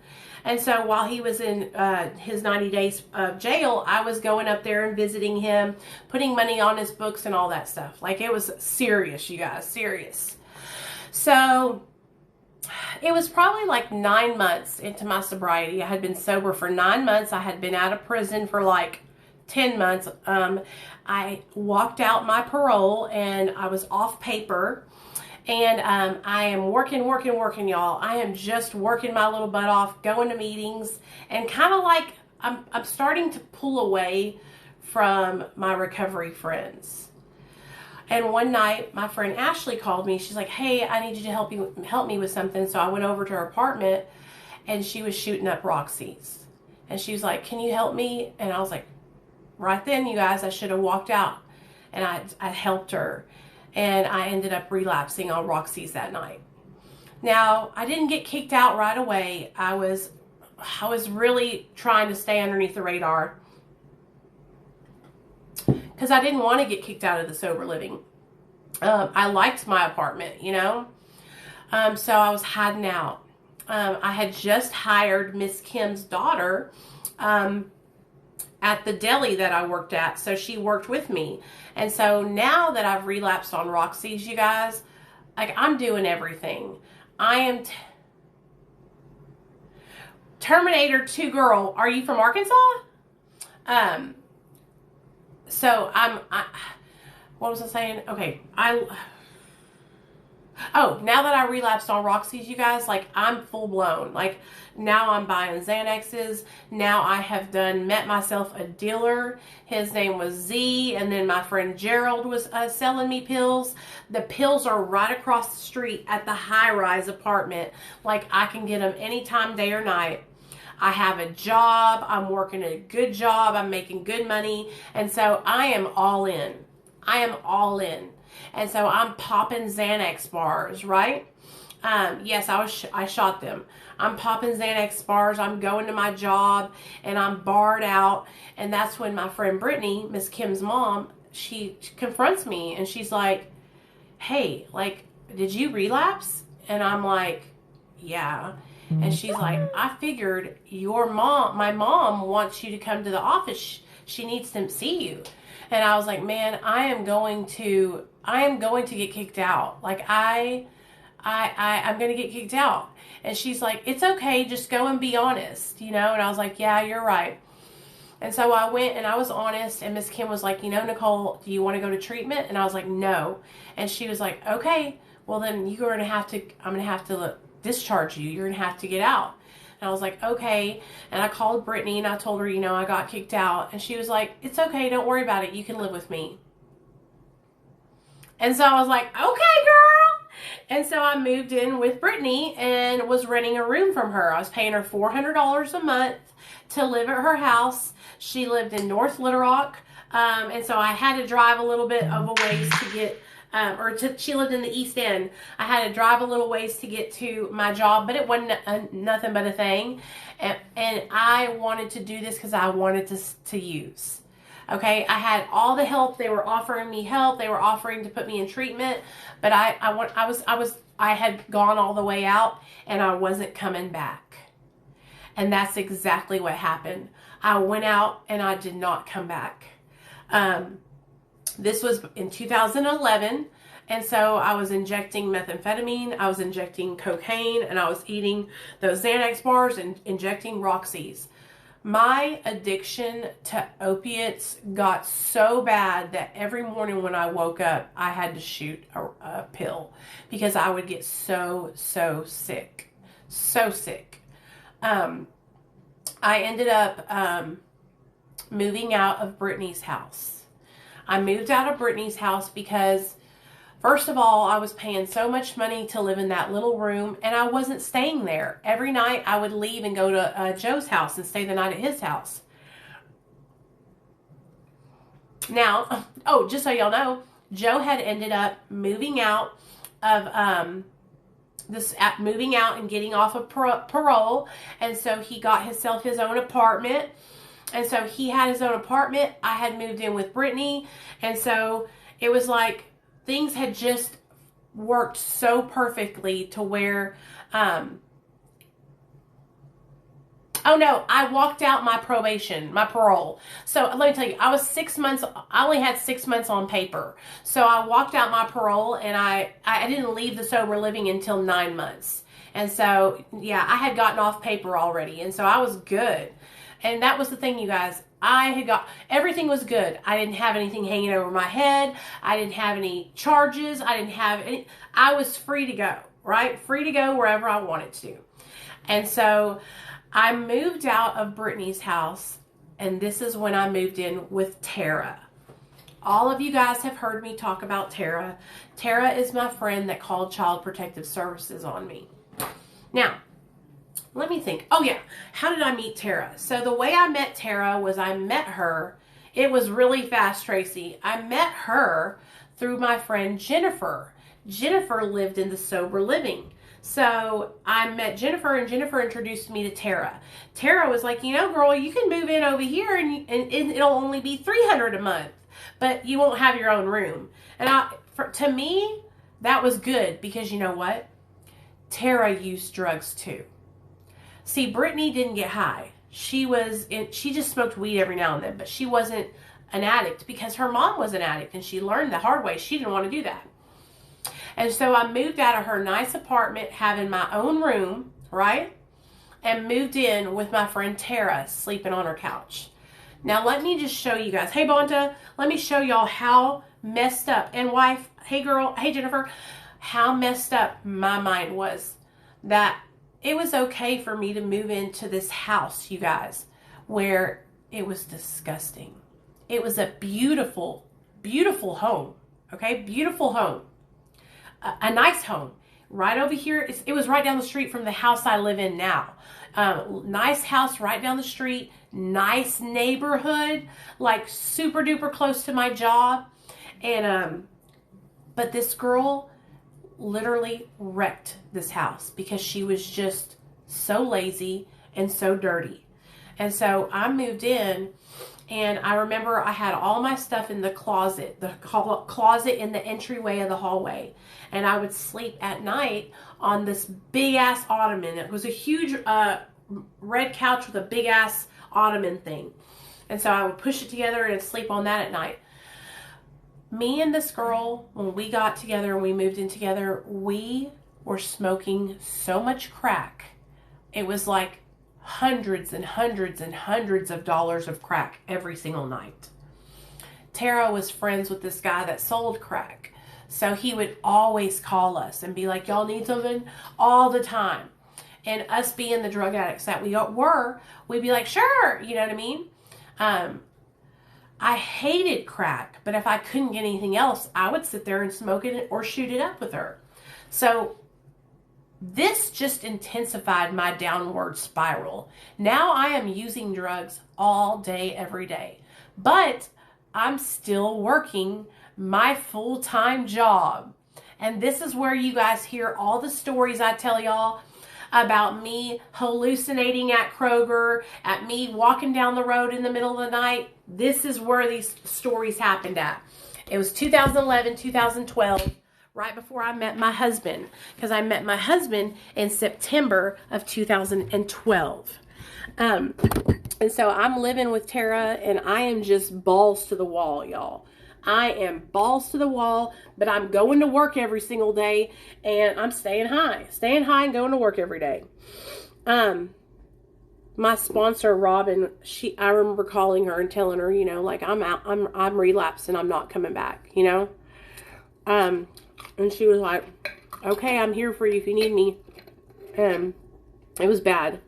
[SPEAKER 1] And so while he was in his 90 days of jail, I was going up there and visiting him, putting money on his books and all that stuff. Like it was serious, you guys, serious. So it was probably like 9 months into my sobriety. I had been sober for 9 months. I had been out of prison for like 10 months. I walked out my parole and I was off paper. And I am working, y'all. I am just working my little butt off, going to meetings, and kind of like I'm starting to pull away from my recovery friends. And one night, my friend Ashley called me. She's like, hey, I need you to help me with something. So I went over to her apartment, and she was shooting up Roxy's. And she was like, can you help me? And I was like, right then, you guys, I should have walked out, and I helped her. And I ended up relapsing on Roxy's that night. Now, I didn't get kicked out right away. I was really trying to stay underneath the radar because I didn't want to get kicked out of the sober living. I liked my apartment, you know. So I was hiding out. I had just hired Miss Kim's daughter at the deli that I worked at. So she worked with me. And so now that I've relapsed on Roxy's, you guys, like I'm doing everything. I am Terminator 2 girl. Are you from Arkansas? So what was I saying? Okay. Now that I relapsed on Roxy's, you guys, like I'm full blown. Like now I'm buying Xanaxes. Now I have met myself a dealer. His name was Z. And then my friend Gerald was selling me pills. The pills are right across the street at the high-rise apartment. Like I can get them anytime, day or night. I have a job. I'm working a good job. I'm making good money. And so I am all in. I am all in. And so I'm popping Xanax bars, right? Yes, I shot them. I'm popping Xanax bars. I'm going to my job and I'm barred out. And that's when my friend Brittany, Miss Kim's mom, she confronts me and she's like, hey, like, did you relapse? And I'm like, yeah. And she's like, I figured my mom wants you to come to the office. She needs to see you. And I was like, man, I am going to get kicked out. Like I'm going to get kicked out. And she's like, it's okay. Just go and be honest, you know? And I was like, yeah, you're right. And so I went and I was honest. And Miss Kim was like, you know, Nicole, do you want to go to treatment? And I was like, no. And she was like, okay, well then I'm going to have to discharge you. You're going to have to get out. And I was like, okay. And I called Brittany and I told her, I got kicked out. And she was like, it's okay. Don't worry about it. You can live with me. And so I was like, okay, girl. And so I moved in with Brittany and was renting a room from her. I was paying her $400 a month to live at her house. She lived in North Little Rock. And so I had to drive a little bit of a ways to get, she lived in the East End. I had to drive a little ways to get to my job, but it wasn't nothing but a thing. And I wanted to do this because I wanted to use. Okay, I had all the help. They were offering me help. They were offering to put me in treatment, but I had gone all the way out and I wasn't coming back. And that's exactly what happened. I went out and I did not come back. This was in 2011. And so I was injecting methamphetamine, I was injecting cocaine, and I was eating those Xanax bars and injecting Roxys. My addiction to opiates got so bad that every morning when I woke up, I had to shoot a pill because I would get so sick. So sick. I ended up moving out of Brittany's house. I moved out of Brittany's house because, first of all, I was paying so much money to live in that little room, and I wasn't staying there. Every night I would leave and go to Joe's house and stay the night at his house. Now, just so y'all know, Joe had ended up moving out of moving out and getting off of parole, and so he got himself his own apartment. And so he had his own apartment. I had moved in with Brittany, and so it was like things had just worked so perfectly to where, I walked out my parole. So let me tell you, I only had 6 months on paper. So I walked out my parole and I didn't leave the sober living until 9 months. And so, yeah, I had gotten off paper already. And so I was good. And that was the thing, you guys. Everything was good. I didn't have anything hanging over my head. I didn't have any charges. I was free to go, right? Free to go wherever I wanted to. And so I moved out of Brittany's house, and this is when I moved in with Tara. All of you guys have heard me talk about Tara. Tara is my friend that called Child Protective Services on me. Now, let me think. Oh, yeah. How did I meet Tara? So the way I met Tara was I met her. It was really fast, Tracy. I met her through my friend Jennifer. Jennifer lived in the sober living. So I met Jennifer, and Jennifer introduced me to Tara. Tara was like, girl, you can move in over here, and it'll only be $300 a month, but you won't have your own room. And to me, that was good because you know what? Tara used drugs too. See, Brittany didn't get high. She just smoked weed every now and then, but she wasn't an addict because her mom was an addict and she learned the hard way. She didn't want to do that. And so I moved out of her nice apartment, having my own room, right? And moved in with my friend Tara, sleeping on her couch. Now let me just show you guys. Hey, Bonta, let me show y'all how messed up, and wife, hey girl, hey Jennifer, how messed up my mind was that it was okay for me to move into this house, you guys, where it was disgusting. It was a beautiful, beautiful home, okay? Beautiful home. A nice home. Right over here, it was right down the street from the house I live in now. Nice house right down the street. Nice neighborhood, like super duper close to my job. And, but this girl literally wrecked this house because she was just so lazy and so dirty. And so I moved in, and I remember I had all my stuff in the closet in the entryway of the hallway. And I would sleep at night on this big ass ottoman. It was a huge red couch with a big ass ottoman thing. And so I would push it together and sleep on that at night. Me and this girl, when we got together and we moved in together, we were smoking so much crack. It was like hundreds and hundreds and hundreds of dollars of crack every single night. Tara was friends with this guy that sold crack. So he would always call us and be like, y'all need something? All the time. And us being the drug addicts that we were, we'd be like, sure, you know what I mean? I hated crack, but if I couldn't get anything else, I would sit there and smoke it or shoot it up with her. So this just intensified my downward spiral. Now I am using drugs all day, every day. But I'm still working my full-time job. And this is where you guys hear all the stories I tell y'all about me hallucinating at Kroger, at me walking down the road in the middle of the night. This is where these stories happened at. It was 2011, 2012, right before I met my husband, because I met my husband in September of 2012. And so I'm living with Tara, and I am just balls to the wall, y'all. I am balls to the wall, but I'm going to work every single day, and I'm staying high and going to work every day. My sponsor, Robin, I remember calling her and telling her, you know, like, I'm relapsing, I'm not coming back, you know? And she was like, okay, I'm here for you if you need me. It was bad.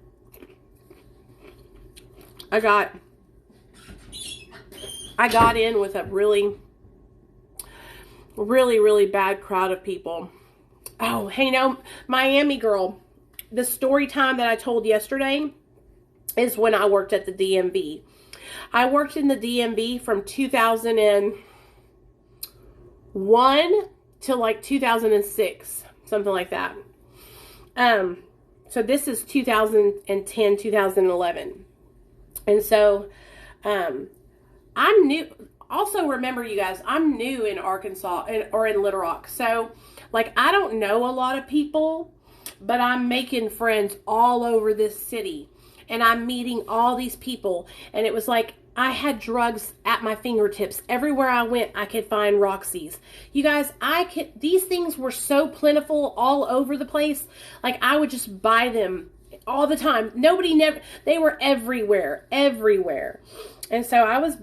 [SPEAKER 1] I got in with a really bad crowd of people. Oh, hey, no, Miami girl, the Storytime that I told yesterday is when I worked at the DMV. I worked in the DMV from 2001 to like 2006, something like that. So this is 2010, 2011. And so, I'm new. Also, remember, you guys, I'm new in Arkansas or in Little Rock. So, like, I don't know a lot of people, but I'm making friends all over this city. And I'm meeting all these people. And it was like, I had drugs at my fingertips. Everywhere I went, I could find Roxy's. You guys, these things were so plentiful all over the place. Like, I would just buy them all the time. They were everywhere. And so I was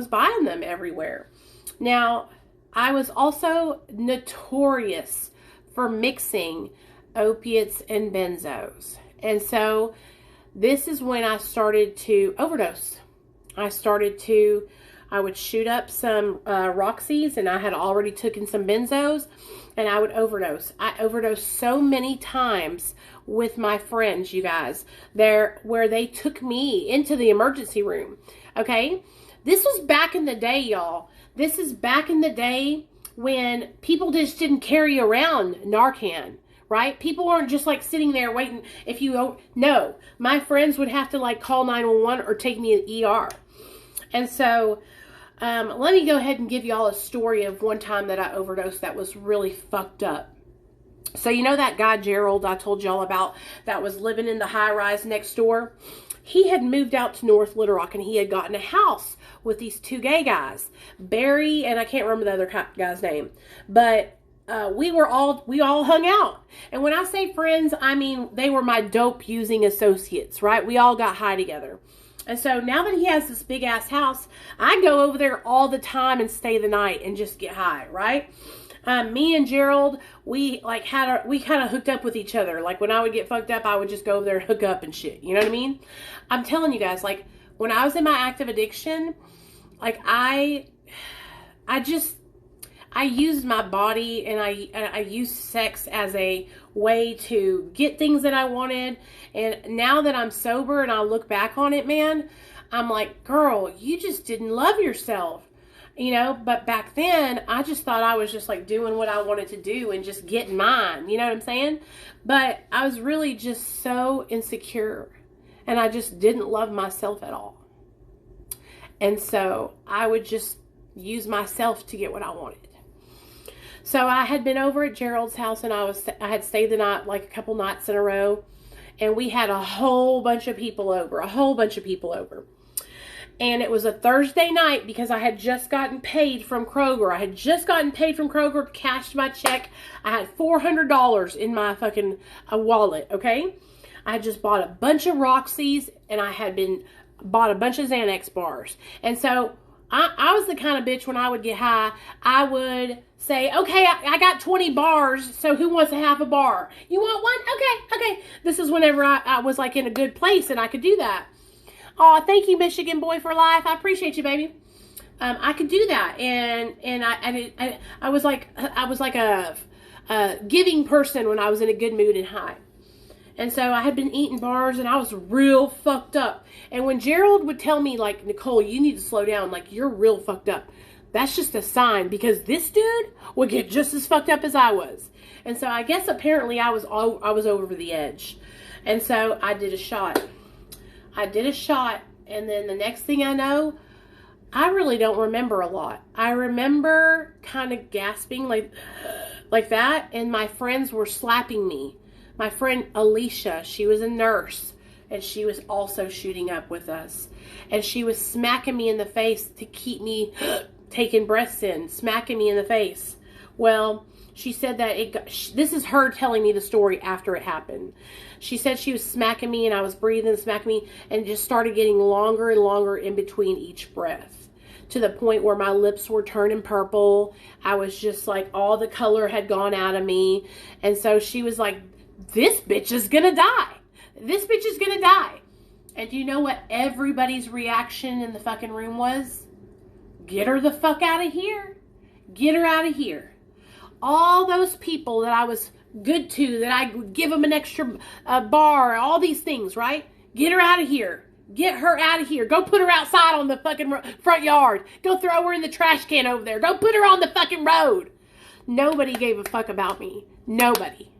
[SPEAKER 1] buying them everywhere. Now, I was also notorious for mixing opiates and benzos. And so this is when I started to overdose. I would shoot up some Roxy's, and I had already taken some benzos, and I would overdose. I overdosed so many times with my friends, you guys, where they took me into the emergency room. Okay? This was back in the day, y'all. This is back in the day when people just didn't carry around Narcan, right? People weren't just like sitting there waiting. No, my friends would have to like call 911 or take me to the ER. And so, let me go ahead and give y'all a story of one time that I overdosed that was really fucked up. So, you know that guy, Gerald, I told y'all about, that was living in the high-rise next door? He had moved out to North Little Rock, and he had gotten a house with these two gay guys, Barry, and I can't remember the other guy's name, but we all hung out. And when I say friends, I mean they were my dope-using associates, right? We all got high together. And so now that he has this big-ass house, I go over there all the time and stay the night and just get high, right? Me and Gerald, we kind of hooked up with each other. Like, when I would get fucked up, I would just go over there and hook up and shit. You know what I mean? I'm telling you guys, like, when I was in my active addiction, like, I used my body, and I used sex as a way to get things that I wanted. And now that I'm sober and I look back on it, man, I'm like, girl, you just didn't love yourself. You know, but back then, I just thought I was just like doing what I wanted to do and just getting mine. You know what I'm saying? But I was really just so insecure, and I just didn't love myself at all. And so I would just use myself to get what I wanted. So I had been over at Gerald's house, and I had stayed the night, like a couple nights in a row, and we had a whole bunch of people over. And it was a Thursday night because I had just gotten paid from Kroger. Cashed my check. I had $400 in my fucking wallet, okay? I had just bought a bunch of Roxy's, and I had bought a bunch of Xanax bars. And so I was the kind of bitch when I would get high, I would say, okay, I got 20 bars, so who wants a half a bar? You want one? Okay. This is whenever I was like in a good place and I could do that. Oh, thank you, Michigan boy for life. I appreciate you, baby. I could do that, and I was like a giving person when I was in a good mood and high. And so I had been eating bars and I was real fucked up. And when Gerald would tell me, like, Nicole, you need to slow down, like, you're real fucked up, that's just a sign, because this dude would get just as fucked up as I was. And so I guess apparently I was over the edge. And so I did a shot. And then the next thing I know, I really don't remember a lot. I remember kind of gasping like that, and my friends were slapping me. My friend Alisha, she was a nurse, and she was also shooting up with us. And she was smacking me in the face to keep me taking breaths in, smacking me in the face. Well, she said that this is her telling me the story after it happened. She said she was smacking me, and I was breathing, smacking me, and it just started getting longer and longer in between each breath, to the point where my lips were turning purple. I was just like, all the color had gone out of me. And so she was like, this bitch is gonna die. This bitch is gonna die. And do you know what everybody's reaction in the fucking room was? Get her the fuck out of here. Get her out of here. All those people that I was good to, that I would give them an extra bar, all these things, right? Get her out of here. Get her out of here. Go put her outside on the fucking front yard. Go throw her in the trash can over there. Go put her on the fucking road. Nobody gave a fuck about me. Nobody.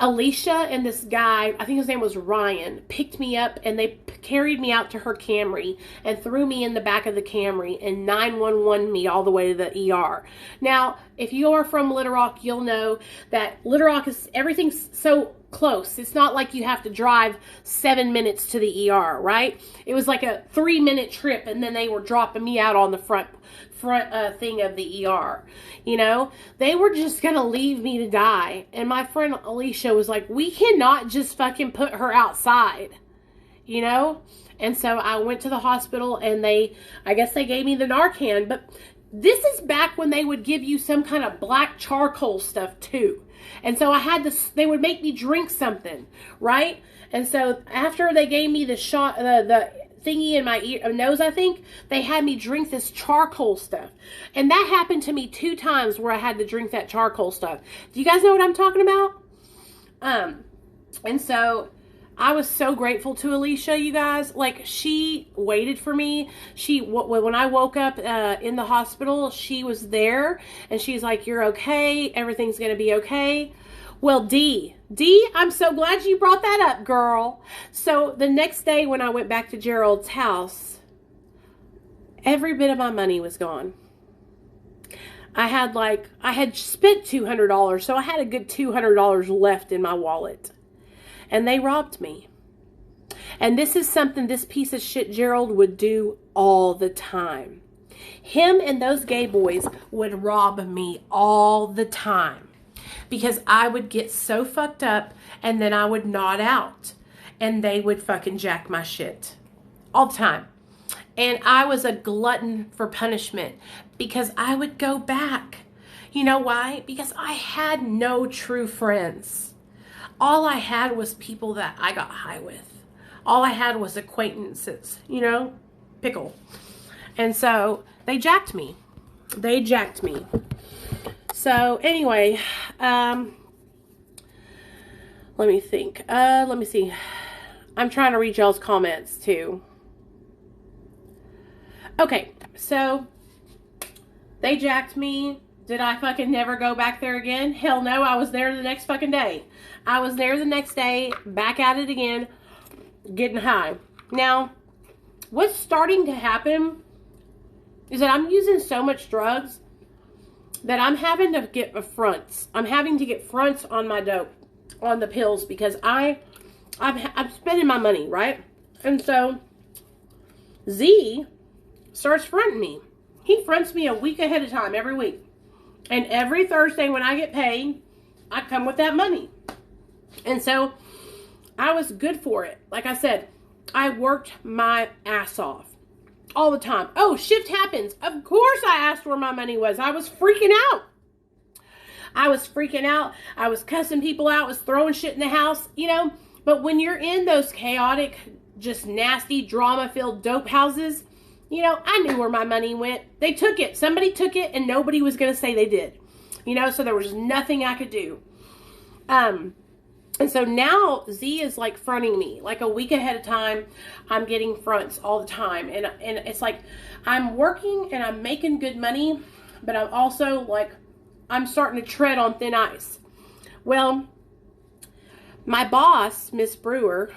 [SPEAKER 1] Alisha and this guy, I think his name was Ryan, picked me up, and they carried me out to her Camry and threw me in the back of the Camry and 911 me all the way to the ER. Now, if you are from Little Rock, you'll know that Little Rock everything's so close. It's not like you have to drive 7 minutes to the ER, right? It was like a 3-minute trip, and then they were dropping me out on the front thing of the ER. You know, they were just gonna leave me to die. And my friend Alisha was like, we cannot just fucking put her outside, you know? And so I went to the hospital, and I guess they gave me the Narcan, but this is back when they would give you some kind of black charcoal stuff too. And so they would make me drink something, right? And so after they gave me the shot, the thingy in my nose, I think, they had me drink this charcoal stuff. And that happened to me 2 times where I had to drink that charcoal stuff. Do you guys know what I'm talking about? And so I was so grateful to Alisha, you guys. Like, she waited for me. When I woke up in the hospital, she was there, and she's like, you're okay. Everything's going to be okay. Well, D, I'm so glad you brought that up, girl. So the next day when I went back to Gerald's house, every bit of my money was gone. I had spent $200, so I had a good $200 left in my wallet. And they robbed me. And this is something this piece of shit Gerald would do all the time. Him and those gay boys would rob me all the time. Because I would get so fucked up, and then I would nod out, and they would fucking jack my shit all the time. And I was a glutton for punishment, because I would go back. You know why? Because I had no true friends. All I had was people that I got high with. All I had was acquaintances, you know, pickle. And so they jacked me. So anyway, let me think. Let me see. I'm trying to read y'all's comments too. Okay, so they jacked me. Did I fucking never go back there again? Hell no, I was there the next fucking day. I was there the next day, back at it again, getting high. Now, what's starting to happen is that I'm using so much drugs that I'm having to get fronts. I'm having to get fronts on my dope, on the pills, because I'm spending my money, right? And so Z starts fronting me. He fronts me a week ahead of time every week. And every Thursday when I get paid, I come with that money. And so I was good for it. Like I said, I worked my ass off. All the time. Oh, shift happens. Of course I asked where my money was. I was freaking out. I was cussing people out. I was throwing shit in the house, you know. But when you're in those chaotic, just nasty, drama-filled dope houses, you know, I knew where my money went. They took it. Somebody took it, and nobody was going to say they did. You know, so there was nothing I could do. And so now Z is like fronting me. Like a week ahead of time, I'm getting fronts all the time. And it's like I'm working and I'm making good money, but I'm also like, I'm starting to tread on thin ice. Well, my boss, Miss Brewer,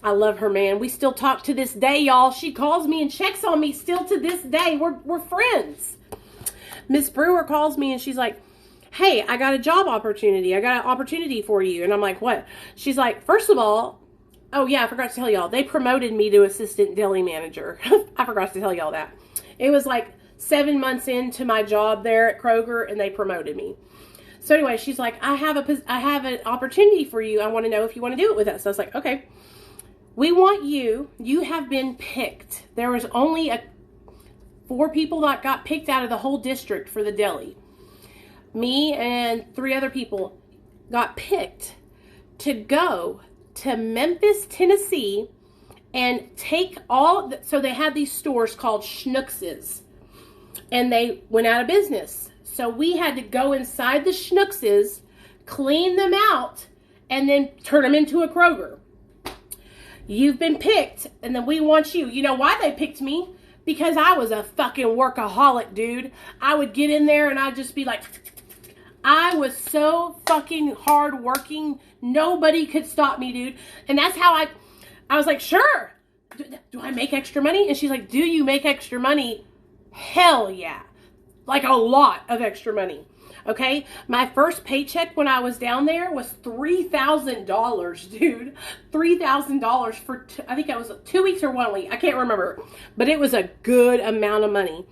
[SPEAKER 1] I love her, man. We still talk to this day, y'all. She calls me and checks on me still to this day. We're friends. Miss Brewer calls me and she's like, hey, I got a job opportunity. I got an opportunity for you. And I'm like, what? She's like, first of all, oh yeah, I forgot to tell y'all. They promoted me to assistant deli manager. I forgot to tell y'all that. It was like 7 months into my job there at Kroger and they promoted me. So anyway, she's like, I have an opportunity for you. I want to know if you want to do it with us. So I was like, okay. We want you. You have been picked. There was only 4 people that got picked out of the whole district for the deli. Me and 3 other people got picked to go to Memphis, Tennessee and take so they had these stores called Schnucks's and they went out of business. So we had to go inside the Schnucks's, clean them out, and then turn them into a Kroger. You've been picked, and then we want you. You know why they picked me? Because I was a fucking workaholic, dude. I would get in there and I'd just be like, I was so fucking hardworking. Nobody could stop me, dude. And that's how I was like, sure. Do I make extra money? And she's like, do you make extra money? Hell yeah. Like a lot of extra money. Okay, my first paycheck when I was down there was $3,000, dude. $3,000 for, I think that was 2 weeks or 1 week. I can't remember. But it was a good amount of money.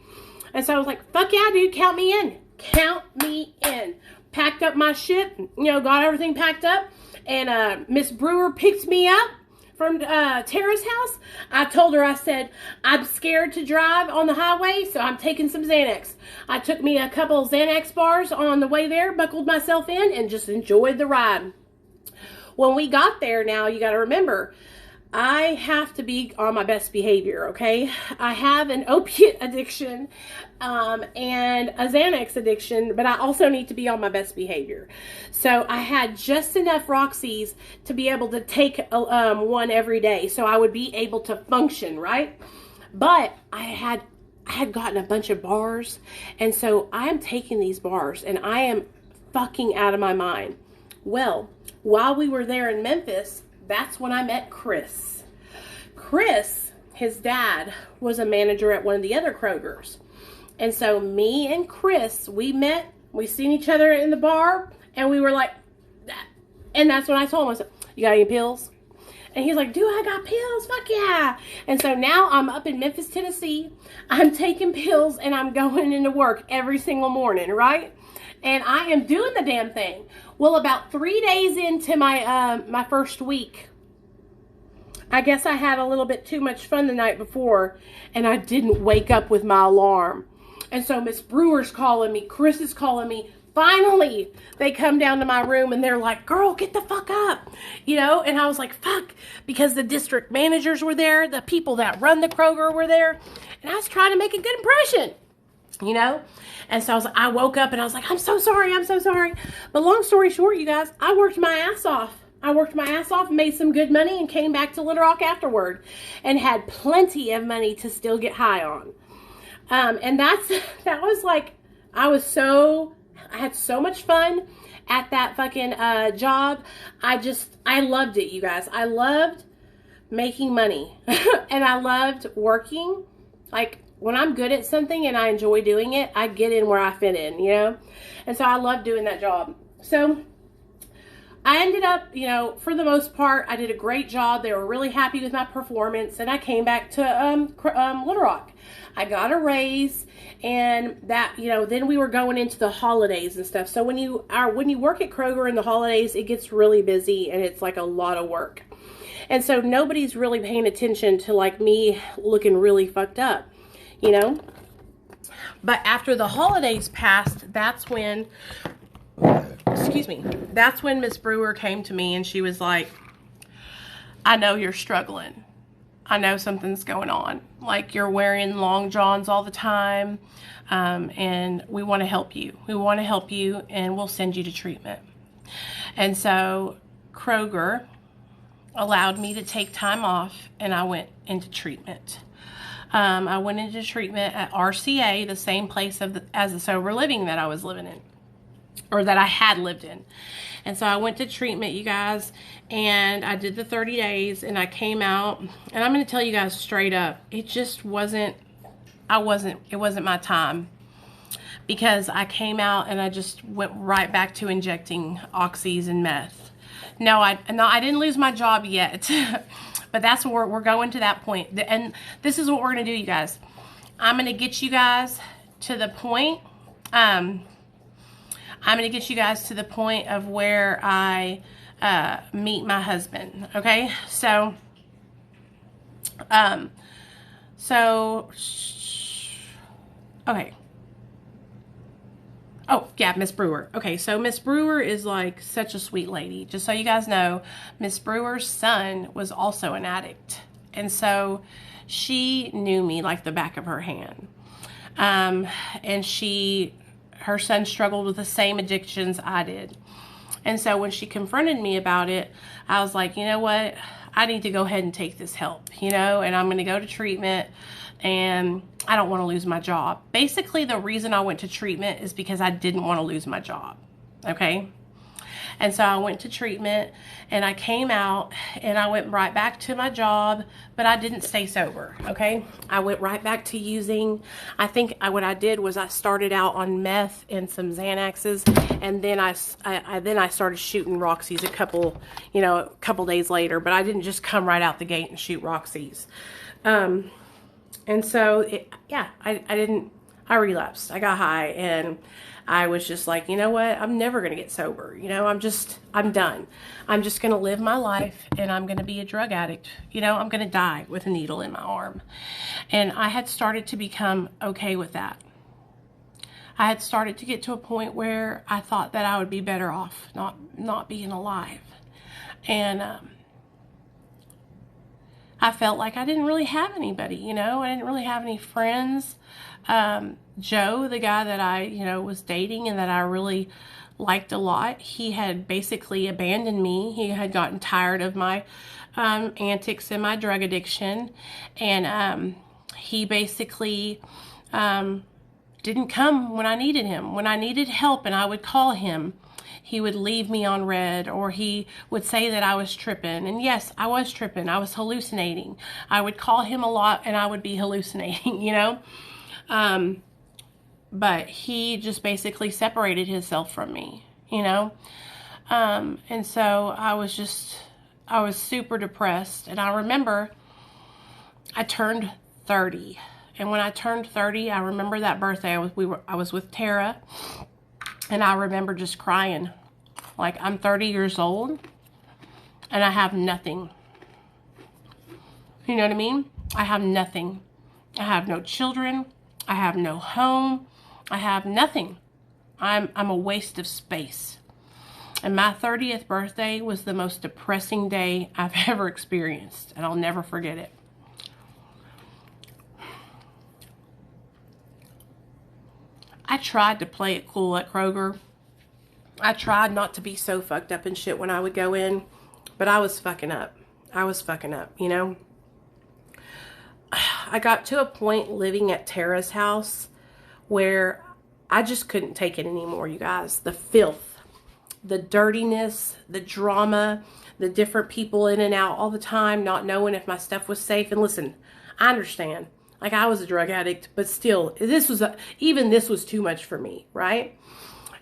[SPEAKER 1] And so I was like, fuck yeah, dude, count me in. Count me in. Packed up my shit, you know, got everything packed up. And Miss Brewer picked me up from Tara's house. I told her, I said, I'm scared to drive on the highway, so I'm taking some Xanax. I took me a couple of Xanax bars on the way there, buckled myself in, and just enjoyed the ride. When we got there now, you got to remember, I have to be on my best behavior, okay? I have an opiate addiction and a Xanax addiction, but I also need to be on my best behavior. So I had just enough Roxy's to be able to take one every day, so I would be able to function, right? But I had gotten a bunch of bars, and so I am taking these bars, and I am fucking out of my mind. Well, while we were there in Memphis, that's when I met Chris. Chris, his dad, was a manager at one of the other Krogers. And so me and Chris, we met, we seen each other in the bar, and we were like, and that's when I told him, I said, you got any pills? And he's like, dude, I got pills, fuck yeah. And so now I'm up in Memphis, Tennessee. I'm taking pills and I'm going into work every single morning, right? And I am doing the damn thing. Well, about 3 days into my first week, I guess I had a little bit too much fun the night before, and I didn't wake up with my alarm. And so Miss Brewer's calling me, Chris is calling me. Finally, they come down to my room and they're like, girl, get the fuck up. You know, and I was like, fuck, because the district managers were there, the people that run the Kroger were there, and I was trying to make a good impression. You know? And so I woke up and I was like, I'm so sorry. But long story short, you guys, I worked my ass off. Made some good money, and came back to Little Rock afterward and had plenty of money to still get high on. And that was like, I had so much fun at that fucking job. I loved it, you guys. I loved making money and I loved working. Like, when I'm good at something and I enjoy doing it, I get in where I fit in, you know? And so I love doing that job. So I ended up, you know, for the most part, I did a great job. They were really happy with my performance, and I came back to Little Rock. I got a raise, and that, you know, then we were going into the holidays and stuff. So when you work at Kroger in the holidays, it gets really busy, and it's like a lot of work. And so nobody's really paying attention to like me looking really fucked up, you know? But after the holidays passed, that's when, excuse me, that's when Miss Brewer came to me and she was like, I know you're struggling. I know something's going on. Like, you're wearing long johns all the time, and we want to help you. We want to help you, and we'll send you to treatment. And so Kroger allowed me to take time off, and I went into treatment. I went into treatment at RCA, the same place as the sober living that I was living in, or that I had lived in. And so I went to treatment, you guys, and I did the 30 days, and I came out, and I'm going to tell you guys straight up, it just wasn't, it wasn't my time, because I came out and I just went right back to injecting oxys and meth. No, I didn't lose my job yet, but that's where we're going to that point. And this is what we're going to do, you guys. I'm going to get you guys to the point, I'm going to get you guys to the point of where I meet my husband, okay? So, okay. Oh, yeah, Miss Brewer. Okay, so Miss Brewer is like such a sweet lady. Just so you guys know, Miss Brewer's son was also an addict. And so she knew me like the back of her hand. And her son struggled with the same addictions I did. And so when she confronted me about it, I was like, you know what? I need to go ahead and take this help, you know, and I'm going to go to treatment, and I don't want to lose my job. Basically, the reason I went to treatment is because I didn't want to lose my job, okay? And so I went to treatment, and I came out, and I went right back to my job, but I didn't stay sober, okay? I went right back to using. I think what I did was I started out on meth and some Xanaxes, and then I started shooting Roxy's a couple days later, but I didn't just come right out the gate and shoot Roxy's. And so, I relapsed. I got high, and I was just like, you know what? I'm never going to get sober. You know, I'm done. I'm just going to live my life, and I'm going to be a drug addict. You know, I'm going to die with a needle in my arm. And I had started to become okay with that. I had started to get to a point where I thought that I would be better off not being alive. And, I felt like I didn't really have anybody, you know. I didn't really have any friends. Joe, the guy that I, was dating and that I really liked a lot, he had basically abandoned me. He had gotten tired of my antics and my drug addiction. And he basically didn't come when I needed him. When I needed help and I would call him, he would leave me on red, or he would say that I was tripping. And yes, I was tripping. I was hallucinating. I would call him a lot and I would be hallucinating, you know. But he just basically separated himself from me, you know. And so I was super depressed. And I remember I turned 30. And when I turned 30, I remember that birthday, I was with Tara. And I remember just crying, like, I'm 30 years old and I have nothing. You know what I mean? I have nothing. I have no children. I have no home. I have nothing. I'm a waste of space. And my 30th birthday was the most depressing day I've ever experienced, and I'll never forget it. I tried to play it cool at Kroger. I tried not to be so fucked up and shit when I would go in, but I was fucking up. You know. I got to a point living at Tara's house where I just couldn't take it anymore, you guys. The filth, the dirtiness, the drama, the different people in and out all the time, not knowing if my stuff was safe. And listen, I understand. Like, I was a drug addict, but still, this was too much for me, right?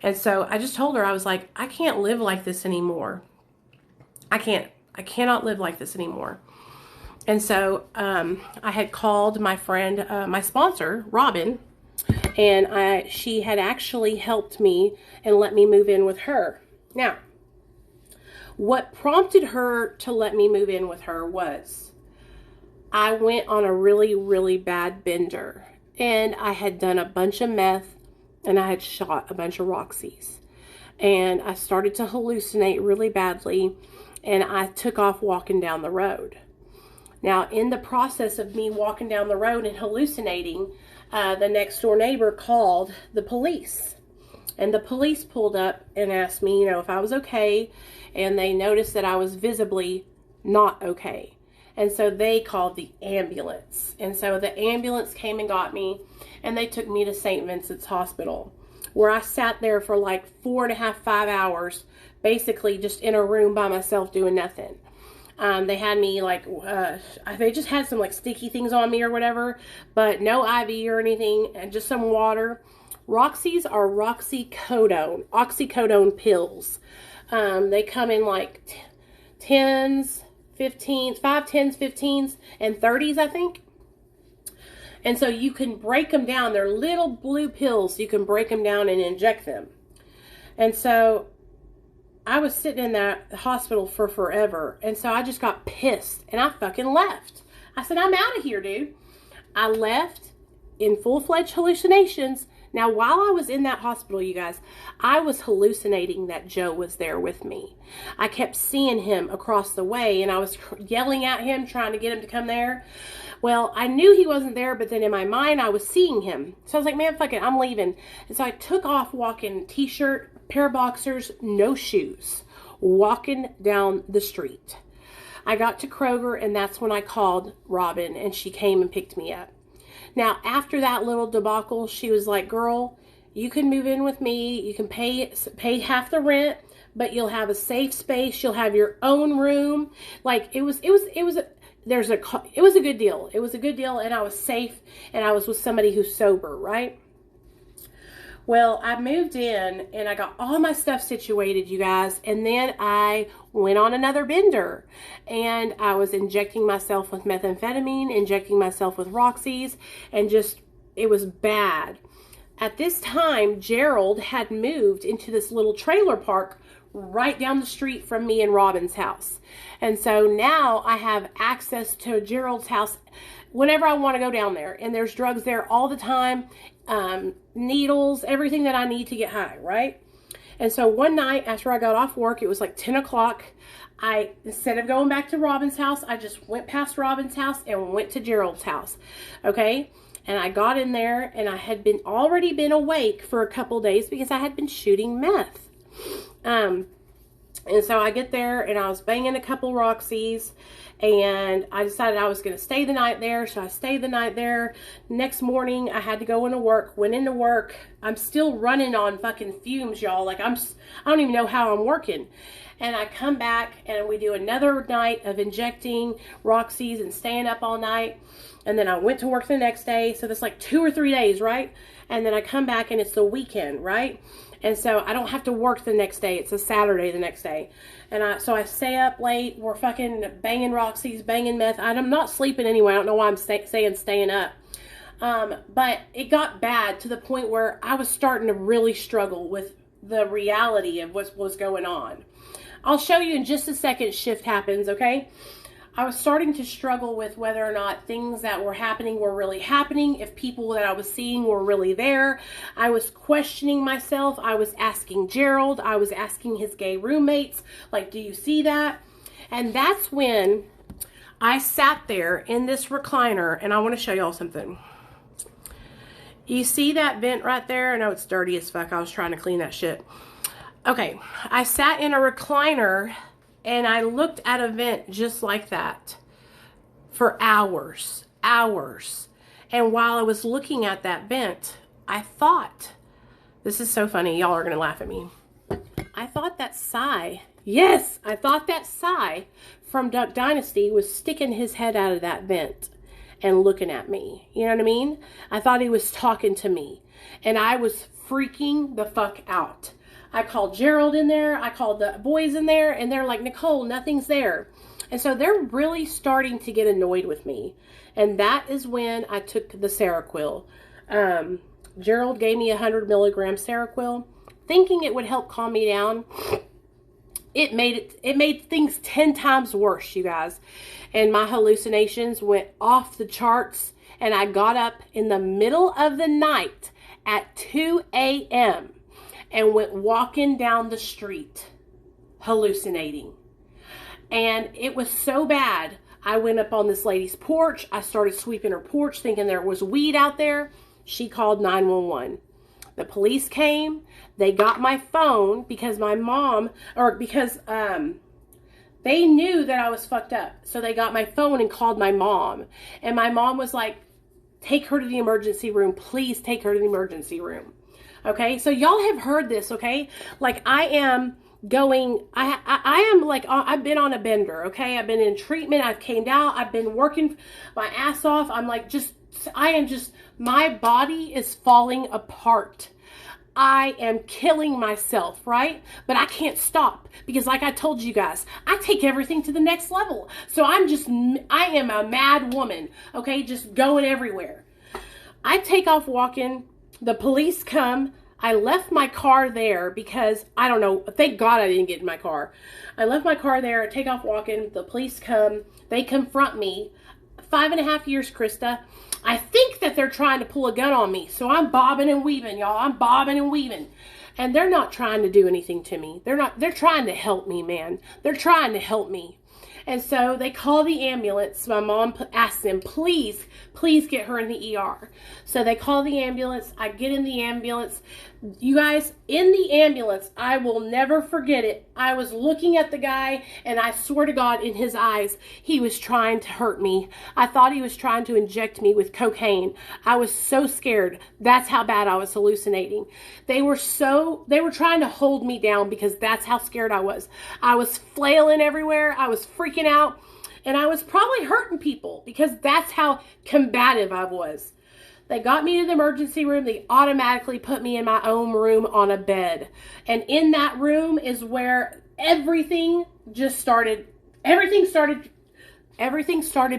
[SPEAKER 1] And so I just told her, I was like, I can't live like this anymore. I cannot live like this anymore. And so I had called my friend, my sponsor, Robin, and she had actually helped me and let me move in with her. Now, What prompted her to let me move in with her was I went on a really, really bad bender. And I had done a bunch of meth and I had shot a bunch of Roxy's. And I started to hallucinate really badly and I took off walking down the road. Now, in the process of me walking down the road and hallucinating, the next door neighbor called the police. And the police pulled up and asked me, you know, if I was okay. And they noticed that I was visibly not okay. And so they called the ambulance. And so the ambulance came and got me. And they took me to St. Vincent's Hospital, where I sat there for like 4.5, 5 hours, basically just in a room by myself doing nothing. They had me like, they just had some like sticky things on me or whatever, but no IV or anything, and just some water. Roxy's are oxycodone pills. They come in like 10s, 15s, 5, 10s, 15s, and 30s, I think. And so you can break them down. They're little blue pills. So you can break them down and inject them. And so I was sitting in that hospital for forever. And so I just got pissed and I fucking left. I said, I'm out of here, dude. I left in full-fledged hallucinations. Now, while I was in that hospital, you guys, I was hallucinating that Joe was there with me. I kept seeing him across the way and I was yelling at him, trying to get him to come there. Well, I knew he wasn't there, but then in my mind, I was seeing him. So I was like, man, fuck it, I'm leaving. And so I took off walking, t-shirt, pair of boxers, no shoes, walking down the street. I got to Kroger, and that's when I called Robin, and she came and picked me up. Now, after that little debacle, she was like, girl, you can move in with me. You can pay half the rent, but you'll have a safe space. You'll have your own room. Like, it was a good deal. It was a good deal, and I was safe, and I was with somebody who's sober, right? Well, I moved in and I got all my stuff situated, you guys. And then I went on another bender and I was injecting myself with methamphetamine, injecting myself with Roxy's, and just, it was bad. At this time, Gerald had moved into this little trailer park right down the street from me and Robin's house. And so now I have access to Gerald's house whenever I want to go down there. And there's drugs there all the time. Needles, everything that I need to get high, right? And so one night after I got off work, it was like 10 o'clock. Instead of going back to Robin's house, I just went past Robin's house and went to Gerald's house. Okay. And I got in there and I had already been awake for a couple days because I had been shooting meth. And so I get there and I was banging a couple Roxy's and I decided I was going to stay the night there. So I stayed the night there. Next morning I had to go into work, went into work. I'm still running on fucking fumes, y'all. Like I don't even know how I'm working. And I come back and we do another night of injecting Roxy's and staying up all night. And then I went to work the next day. So that's like 2 or 3 days, right? And then I come back and it's the weekend, right? And so I don't have to work the next day. It's a Saturday the next day. And so I stay up late. We're fucking banging Roxy's, banging meth. I'm not sleeping anyway. I don't know why I'm saying staying up. But it got bad to the point where I was starting to really struggle with the reality of what was going on. I'll show you in just a second. Shift happens, okay? I was starting to struggle with whether or not things that were happening were really happening, if people that I was seeing were really there. I was questioning myself. I was asking Gerald. I was asking his gay roommates, like, do you see that? And that's when I sat there in this recliner, and I want to show y'all something. You see that vent right there? I know it's dirty as fuck. I was trying to clean that shit. Okay, I sat in a recliner and I looked at a vent just like that for hours. And while I was looking at that vent, I thought, this is so funny, y'all are going to laugh at me. I thought that Sai, yes, I thought that Sai from Duck Dynasty was sticking his head out of that vent and looking at me. You know what I mean? I thought he was talking to me. And I was freaking the fuck out. I called Gerald in there. I called the boys in there. And they're like, Nicole, nothing's there. And so they're really starting to get annoyed with me. And that is when I took the Seroquel. Gerald gave me 100 milligram Seroquel, thinking it would help calm me down. it made things 10 times worse, you guys. And my hallucinations went off the charts, and I got up in the middle of the night at 2 a.m. and went walking down the street hallucinating. And it was so bad. I went up on this lady's porch. I started sweeping her porch thinking there was weed out there. She called 911. The police came. They got my phone because they knew that I was fucked up. So they got my phone and called my mom. And my mom was like, take her to the emergency room. Please take her to the emergency room. Okay, so y'all have heard this, okay? Like I am I've been on a bender, okay? I've been in treatment. I've came out. I've been working my ass off. My body is falling apart. I am killing myself, right? But I can't stop because like I told you guys, I take everything to the next level. So I am a mad woman, okay? Just going everywhere. I take off walking. The police come. I left my car there because, I don't know, thank God I didn't get in my car. I left my car there, take off walking. The police come. They confront me. 5.5 years, Krista. I think that they're trying to pull a gun on me. So I'm bobbing and weaving, y'all. I'm bobbing and weaving. And they're not trying to do anything to me. They're trying to help me, man. They're trying to help me. And so they call the ambulance. My mom asked them, please get her in the ER. So they call the ambulance. I get in the ambulance. You guys, in the ambulance, I will never forget it. I was looking at the guy, and I swear to God, in his eyes, he was trying to hurt me. I thought he was trying to inject me with cocaine. I was so scared. That's how bad I was hallucinating. They were trying to hold me down because that's how scared I was. I was flailing everywhere. I was freaking out, and I was probably hurting people because that's how combative I was. They got me to the emergency room. They automatically put me in my own room on a bed. And in that room is where everything started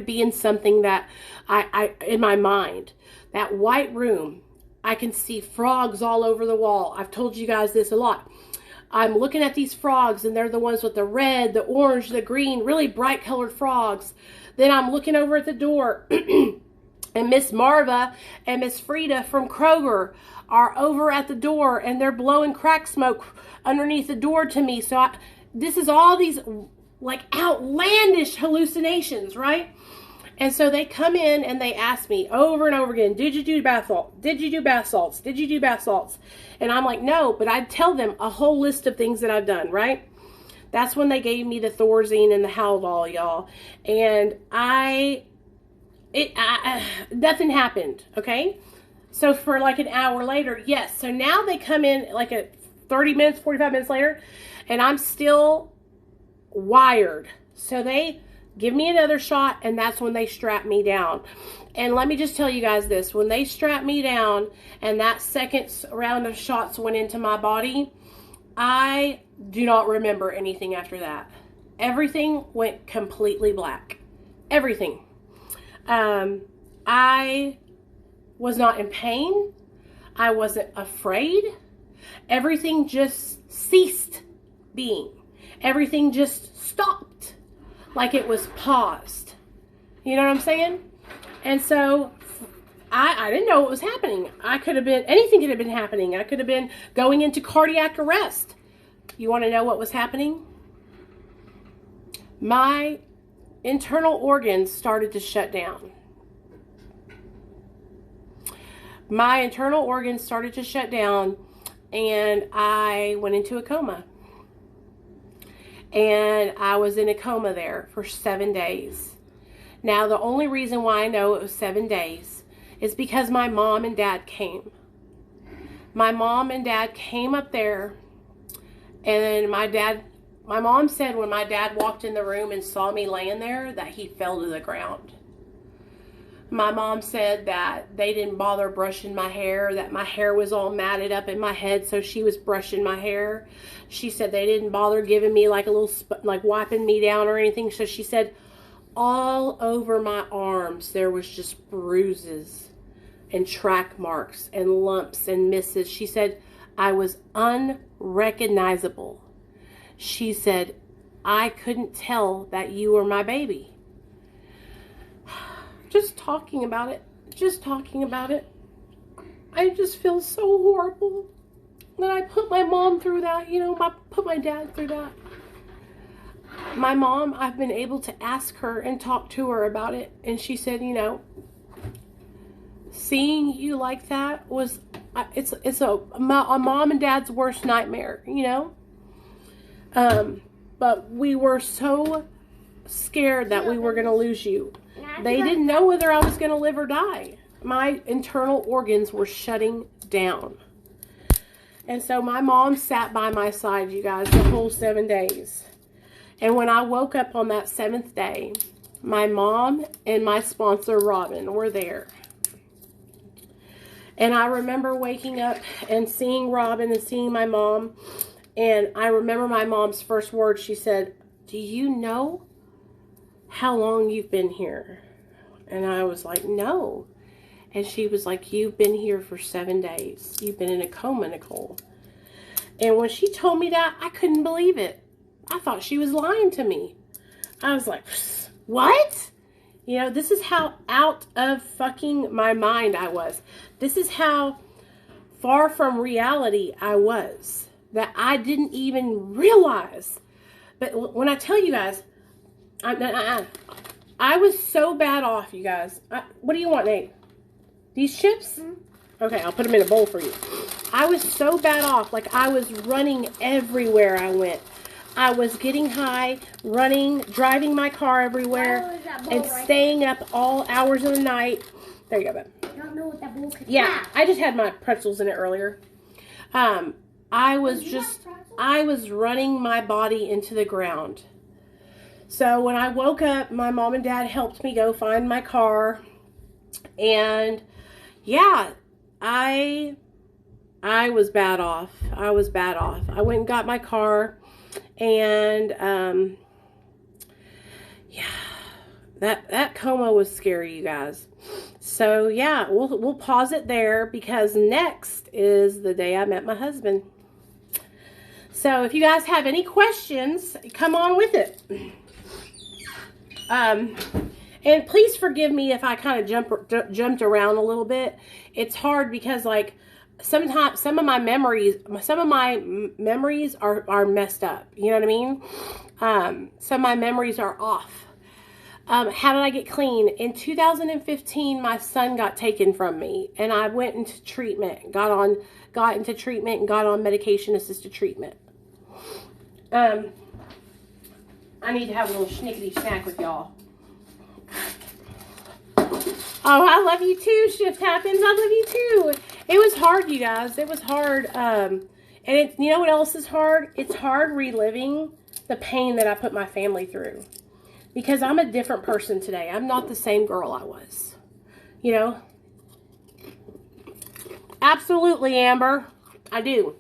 [SPEAKER 1] being something that I in my mind. That white room, I can see frogs all over the wall. I've told you guys this a lot. I'm looking at these frogs, and they're the ones with the red, the orange, the green, really bright colored frogs. Then I'm looking over at the door. And Miss Marva and Miss Frida from Kroger are over at the door, and they're blowing crack smoke underneath the door to me. So this is all these like outlandish hallucinations, right? And so they come in and they ask me over and over again, did you do bath salts? Did you do bath salts? Did you do bath salts? And I'm like, no, but I'd tell them a whole list of things that I've done, right? That's when they gave me the Thorazine and the Haldol, y'all. And nothing happened, okay? So for like an hour later, yes. So now they come in like 30 minutes, 45 minutes later, and I'm still wired. So they give me another shot, and that's when they strap me down. And let me just tell you guys this. When they strapped me down and that second round of shots went into my body, I do not remember anything after that. Everything went completely black. Everything. I was not in pain. I wasn't afraid. Everything just ceased being. Everything just stopped. Like it was paused. You know what I'm saying? And so I didn't know what was happening. Anything could have been happening. I could have been going into cardiac arrest. You want to know what was happening? My internal organs started to shut down. My internal organs started to shut down, and I went into a coma. And I was in a coma there for 7 days. Now, the only reason why I know it was 7 days is because my mom and dad came. My mom and dad came up there, and my mom said when my dad walked in the room and saw me laying there that he fell to the ground. My mom said that they didn't bother brushing my hair, that my hair was all matted up in my head, so she was brushing my hair. She said they didn't bother giving me like a little, like wiping me down or anything. So she said all over my arms there was just bruises and track marks and lumps and misses. She said I was unrecognizable. She said, I couldn't tell that you were my baby. Just talking about it, I just feel so horrible that I put my mom through that, put my dad through that. My mom, I've been able to ask her and talk to her about it, and she said, seeing you like that was, it's a mom and dad's worst nightmare, but we were so scared that we were going to lose you. They didn't know whether I was going to live or die. My internal organs were shutting down. And so my mom sat by my side, you guys, the whole 7 days. And when I woke up on that 7th day, my mom and my sponsor, Robin, were there. And I remember waking up and seeing Robin and seeing my mom. And I remember my mom's first words. She said, do you know how long you've been here? And I was like, no. And she was like, you've been here for 7 days. You've been in a coma, Nichole. And when she told me that, I couldn't believe it. I thought she was lying to me. I was like, what? This is how out of fucking my mind I was. This is how far from reality I was. That I didn't even realize. But when I tell you guys, I was so bad off, you guys. What do you want, Nate? These chips? Okay, I'll put them in a bowl for you. I was so bad off. Like, I was running everywhere I went. I was getting high, running, driving my car everywhere, and staying up all hours of the night. There you go, babe.
[SPEAKER 2] I don't know what that bowl could
[SPEAKER 1] Yeah, I just had my pretzels in it earlier. I was running my body into the ground. So when I woke up, my mom and dad helped me go find my car. And yeah, I was bad off. I went and got my car, and yeah, that coma was scary, you guys. So yeah, we'll pause it there because next is the day I met my husband. So if you guys have any questions, come on with it. And please forgive me if I kind of jumped around a little bit. It's hard because, like, sometimes some of my memories are messed up. You know what I mean? Some of my memories are off. How did I get clean? In 2015, my son got taken from me, and I went into treatment, got into treatment, and got on medication-assisted treatment. I need to have a little schnickety snack with y'all. Oh, I love you too, Shift Happens. I love you too. It was hard, you guys. It was hard. And you know what else is hard? It's hard reliving the pain that I put my family through. Because I'm a different person today. I'm not the same girl I was. Absolutely, Amber. I do.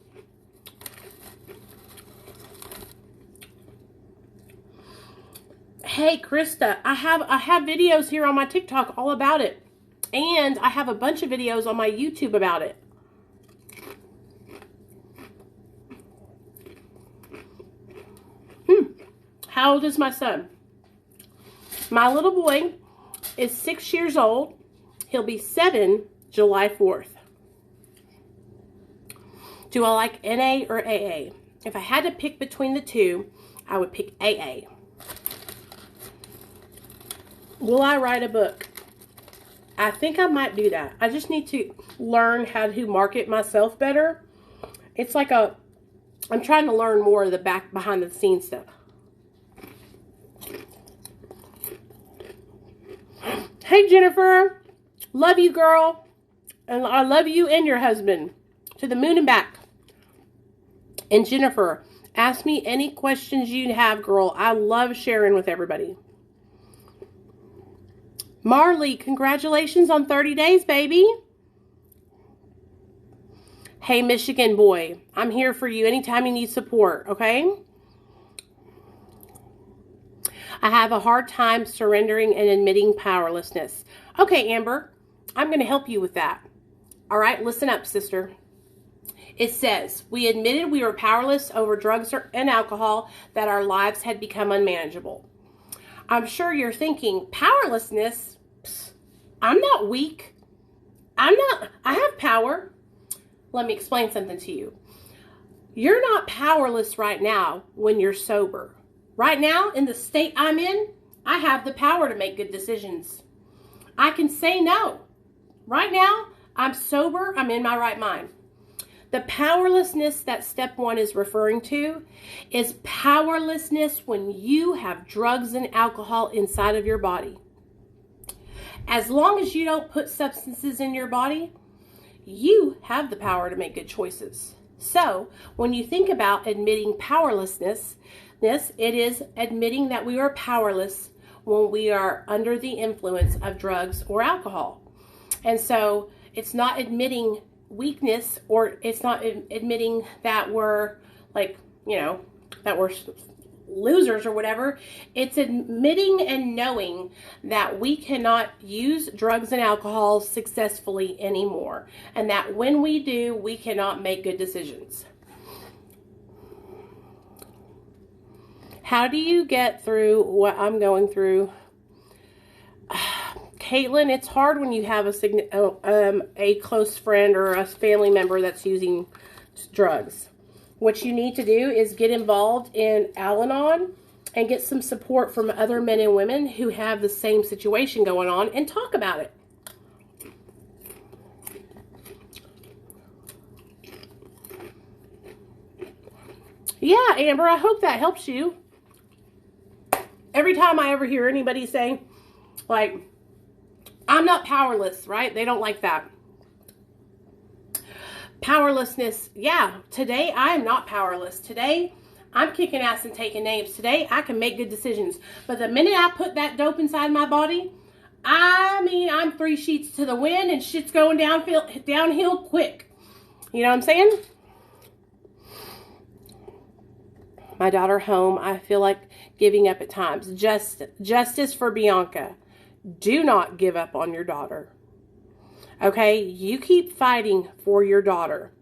[SPEAKER 1] Hey, Krista, I have videos here on my TikTok all about it. And I have a bunch of videos on my YouTube about it. How old is my son? My little boy is 6 years old. He'll be 7 July 4th. Do I like NA or AA? If I had to pick between the two, I would pick AA. Will I write a book? I think I might do that. I just need to learn how to market myself better. It's like I'm trying to learn more of the behind the scenes stuff. Hey, Jennifer. Love you, girl. And I love you and your husband. To the moon and back. And Jennifer, ask me any questions you have, girl. I love sharing with everybody. Marley, congratulations on 30 days, baby. Hey, Michigan boy, I'm here for you anytime you need support, okay? I have a hard time surrendering and admitting powerlessness. Okay, Amber, I'm going to help you with that. All right, listen up, sister. It says, we admitted we were powerless over drugs and alcohol, that our lives had become unmanageable. I'm sure you're thinking, powerlessness? Psst, I'm not weak. I have power. Let me explain something to you. You're not powerless right now when you're sober. Right now, in the state I'm in, I have the power to make good decisions. I can say no. Right now, I'm sober. I'm in my right mind. The powerlessness that step 1 is referring to is powerlessness when you have drugs and alcohol inside of your body. As long as you don't put substances in your body, you have the power to make good choices. So, when you think about admitting powerlessness, it is admitting that we are powerless when we are under the influence of drugs or alcohol. And so, it's not admitting weakness, or it's not admitting that we're like, that we're losers or whatever. It's admitting and knowing that we cannot use drugs and alcohol successfully anymore, and that when we do, we cannot make good decisions. How do you get through what I'm going through? Caitlin, it's hard when you have a close friend or a family member that's using drugs. What you need to do is get involved in Al-Anon and get some support from other men and women who have the same situation going on and talk about it. Yeah, Amber, I hope that helps you. Every time I ever hear anybody say, like, I'm not powerless, right? They don't like that. Powerlessness, yeah, today I am not powerless. Today, I'm kicking ass and taking names. Today, I can make good decisions. But the minute I put that dope inside my body, I'm 3 sheets to the wind and shit's going downhill quick. You know what I'm saying? My daughter home, I feel like giving up at times. Justice for Bianca. Do not give up on your daughter. Okay? You keep fighting for your daughter.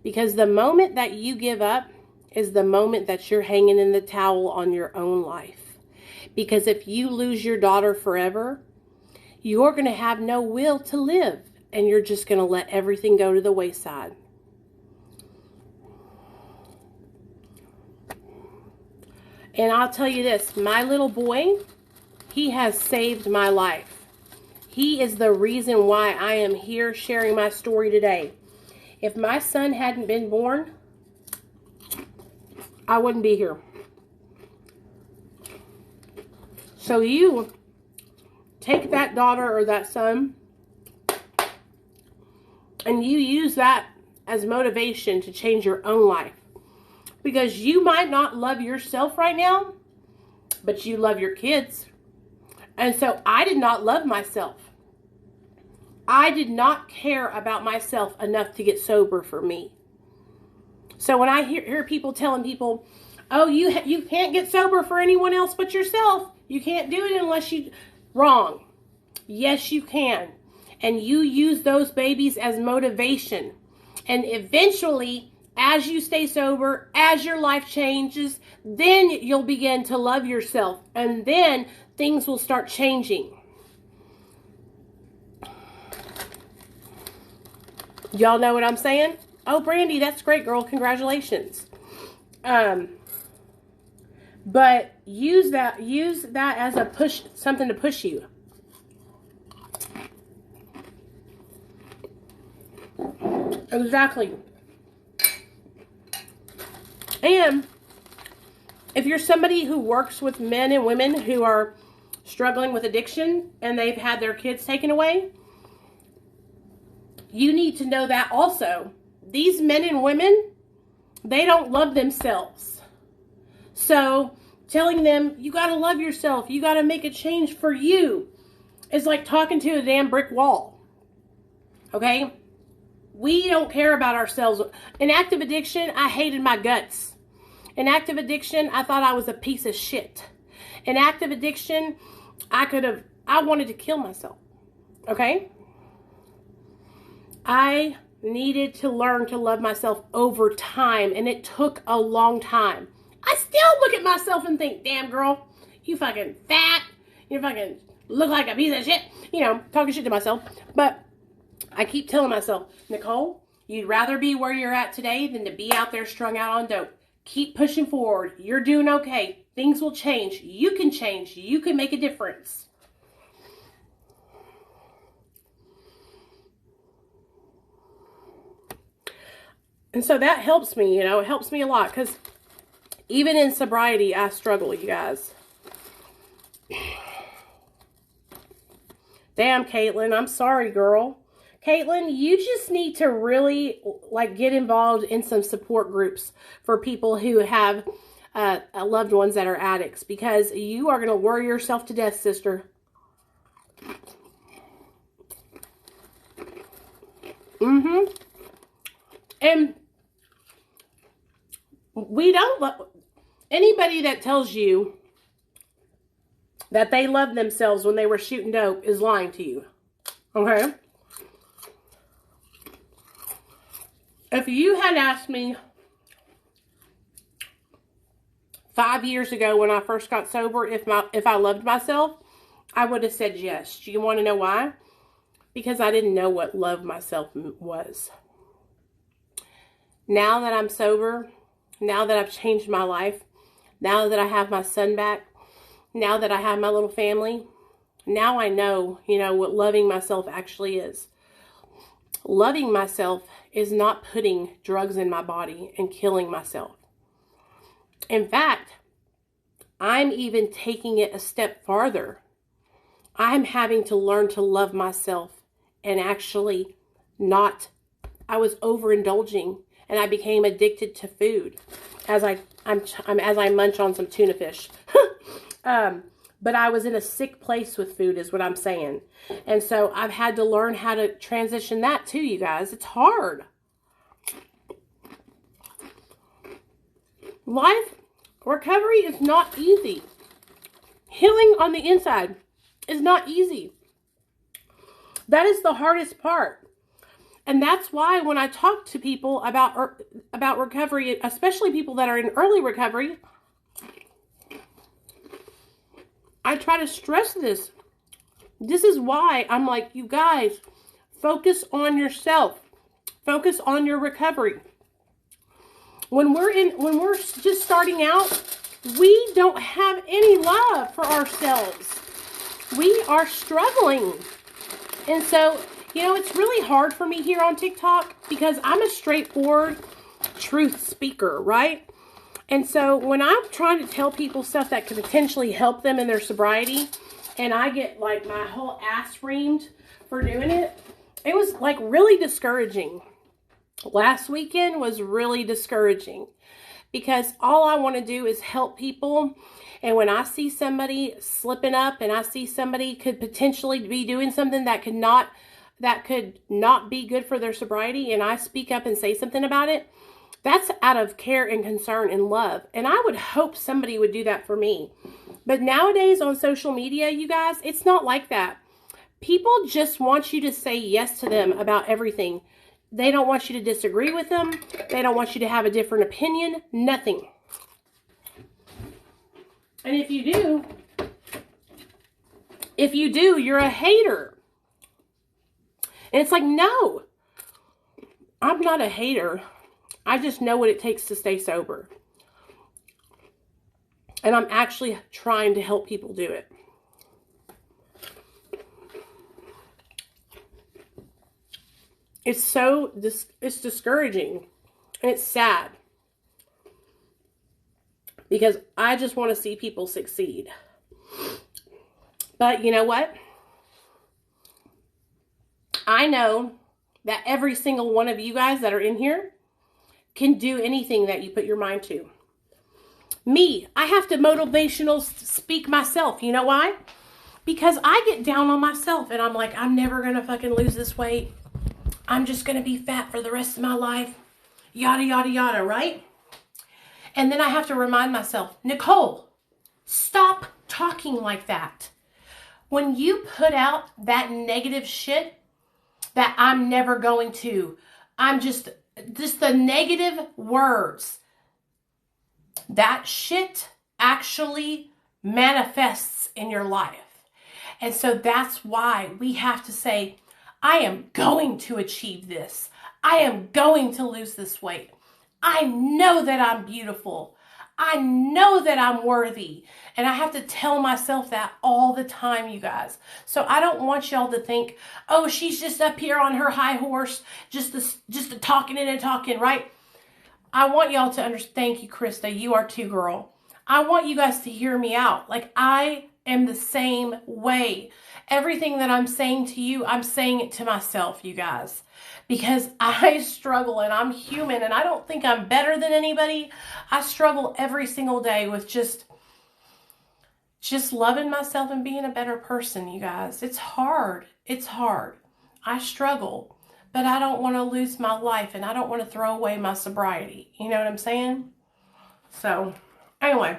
[SPEAKER 1] Because the moment that you give up is the moment that you're hanging in the towel on your own life. Because if you lose your daughter forever, you're going to have no will to live. And you're just going to let everything go to the wayside. And I'll tell you this, my little boy, he has saved my life. He is the reason why I am here sharing my story today. If my son hadn't been born, I wouldn't be here. So you take that daughter or that son and you use that as motivation to change your own life. Because you might not love yourself right now, but you love your kids. And so I did not love myself. I did not care about myself enough to get sober for me. So when I hear people telling people, oh, you can't get sober for anyone else but yourself. You can't do it unless you... Wrong. Yes, you can. And you use those babies as motivation. And eventually, as you stay sober, as your life changes, then you'll begin to love yourself. And then things will start changing. Y'all know what I'm saying? Oh, Brandy, that's great, girl. Congratulations. But use that as a push, something to push you. Exactly. And if you're somebody who works with men and women who are struggling with addiction and they've had their kids taken away, you need to know that also. These men and women, they don't love themselves. So telling them, you got to love yourself, you got to make a change for you, is like talking to a damn brick wall. Okay? We don't care about ourselves. In active addiction, I hated my guts. In active addiction, I thought I was a piece of shit. In active addiction, I wanted to kill myself. Okay? I needed to learn to love myself over time, and it took a long time. I still look at myself and think, damn girl, you fucking fat, you fucking look like a piece of shit, you know, talking shit to myself. But I keep telling myself, Nicole, you'd rather be where you're at today than to be out there strung out on dope. Keep pushing forward. You're doing okay. Things will change. You can change. You can make a difference. And so that helps me, you know, it helps me a lot, because even in sobriety, I struggle, you guys. Damn, Caitlin, I'm sorry, girl. Caitlin, you just need to really, like, get involved in some support groups for people who have loved ones that are addicts, because you are going to worry yourself to death, sister. And we don't, anybody that tells you that they love themselves when they were shooting dope is lying to you. Okay? If you had asked me 5 years ago when I first got sober if I loved myself, I would have said yes. Do you want to know why? Because I didn't know what love myself was. Now that I'm sober, now that I've changed my life, now that I have my son back, now that I have my little family, now I know, you know, what loving myself actually is. Loving myself is not putting drugs in my body and killing myself. In fact, I'm even taking it a step farther. I'm having to learn to love myself and actually not, I was overindulging and I became addicted to food as I munch on some tuna fish. But I was in a sick place with food is what I'm saying. And so I've had to learn how to transition that too, you guys. It's hard. Life recovery is not easy. Healing on the inside is not easy. That is the hardest part. And that's why when I talk to people about recovery, especially people that are in early recovery, I try to stress this. This is why I'm like, you guys, focus on yourself. Focus on your recovery. When we're just starting out, we don't have any love for ourselves. We are struggling. And so, you know, it's really hard for me here on TikTok because I'm a straightforward truth speaker, right? And so when I'm trying to tell people stuff that could potentially help them in their sobriety, and I get like my whole ass reamed for doing it, it was like really discouraging. Last weekend was really discouraging because all I want to do is help people. And when I see somebody slipping up and I see somebody could potentially be doing something that could not be good for their sobriety, and I speak up and say something about it, that's out of care and concern and love. And I would hope somebody would do that for me. But nowadays on social media, you guys, it's not like that. People just want you to say yes to them about everything. They don't want you to disagree with them. They don't want you to have a different opinion. Nothing. And if you do, you're a hater. And it's like, no, I'm not a hater. I just know what it takes to stay sober. And I'm actually trying to help people do it. It's discouraging. And it's sad. Because I just want to see people succeed. But you know what? I know that every single one of you guys that are in here can do anything that you put your mind to. Me, I have to motivational speak myself. You know why? Because I get down on myself and I'm like, I'm never going to fucking lose this weight. I'm just going to be fat for the rest of my life. Yada, yada, yada, right? And then I have to remind myself, Nicole, stop talking like that. When you put out that negative shit, that I'm never going to I'm just the negative words. That shit actually manifests in your life. And so that's why we have to say, I am going to achieve this. I am going to lose this weight. I know that I'm beautiful. I know that I'm worthy. And I have to tell myself that all the time, you guys. So I don't want y'all to think, oh, she's just up here on her high horse, just talking it and talking, right? I want y'all to understand. Thank you, Krista. You are too, girl. I want you guys to hear me out. Like, I am the same way. Everything that I'm saying to you, I'm saying it to myself, you guys. Because I struggle, and I'm human, and I don't think I'm better than anybody. I struggle every single day with just loving myself and being a better person, you guys. It's hard. It's hard. I struggle, but I don't want to lose my life, and I don't want to throw away my sobriety. You know what I'm saying? So, anyway.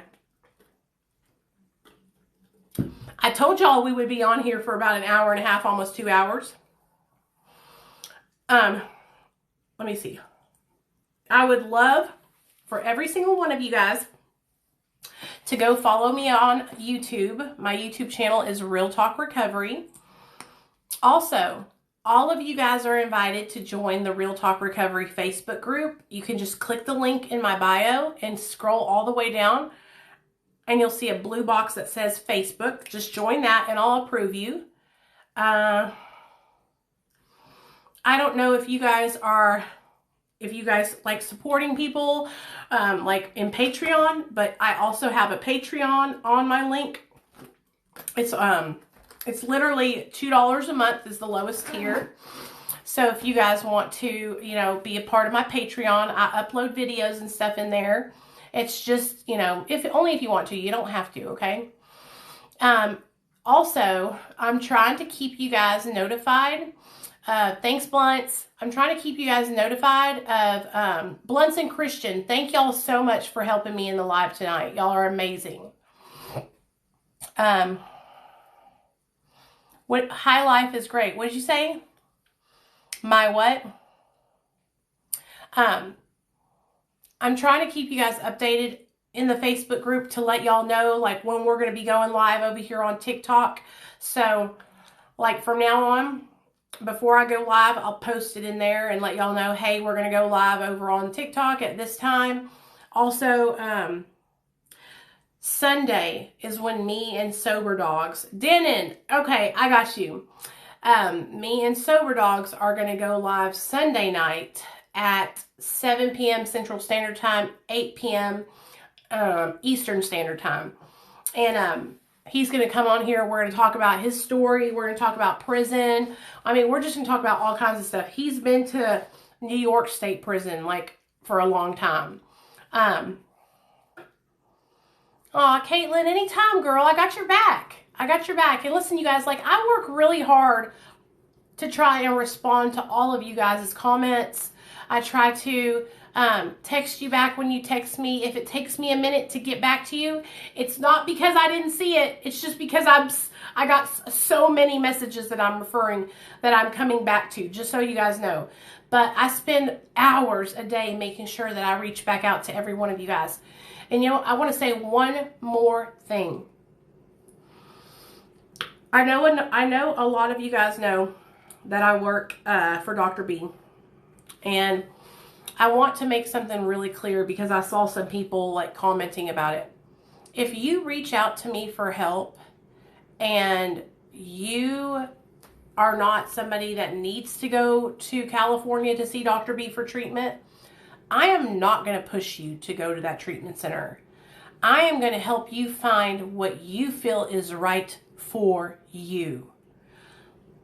[SPEAKER 1] I told y'all we would be on here for about an hour and a half, almost 2 hours. Let me see. I would love for every single one of you guys to go follow me on YouTube. My YouTube channel is Real Talk Recovery. Also, all of you guys are invited to join the Real Talk Recovery Facebook group. You can just click the link in my bio and scroll all the way down, and you'll see a blue box that says Facebook. Just join that and I'll approve you. I don't know if you guys like supporting people, like in Patreon, but I also have a Patreon on my link. It's literally $2 a month is the lowest tier. So if you guys want to, be a part of my Patreon, I upload videos and stuff in there. It's just, only if you want to. You don't have to, okay? Also, I'm trying to keep you guys notified. Thanks, Blunts. I'm trying to keep you guys notified of Blunts and Christian. Thank y'all so much for helping me in the live tonight. Y'all are amazing. What High Life is great. What did you say? My what? I'm trying to keep you guys updated in the Facebook group to let y'all know, like, when we're going to be going live over here on TikTok. So, like, from now on, before I go live, I'll post it in there and let y'all know, hey, we're going to go live over on TikTok at this time. Also, Sunday is when me and Sober Dogs, Denon, okay, I got you. Me and Sober Dogs are going to go live Sunday night at 7 p.m. Central Standard Time, 8 p.m. Eastern Standard Time. And he's going to come on here. We're going to talk about his story. We're going to talk about prison. I mean, we're just going to talk about all kinds of stuff. He's been to New York State Prison, like, for a long time. Aw, Caitlin, anytime, girl. I got your back. I got your back. And listen, you guys, like, I work really hard to try and respond to all of you guys' comments. I try to text you back when you text me. If it takes me a minute to get back to you, it's not because I didn't see it. It's just because I got so many messages that I'm coming back to, just so you guys know. But I spend hours a day making sure that I reach back out to every one of you guys. And I want to say one more thing. I know a lot of you guys know that I work for Dr. B. And I want to make something really clear because I saw some people like commenting about it. If you reach out to me for help and you are not somebody that needs to go to California to see Dr. B for treatment, I am not going to push you to go to that treatment center. I am going to help you find what you feel is right for you.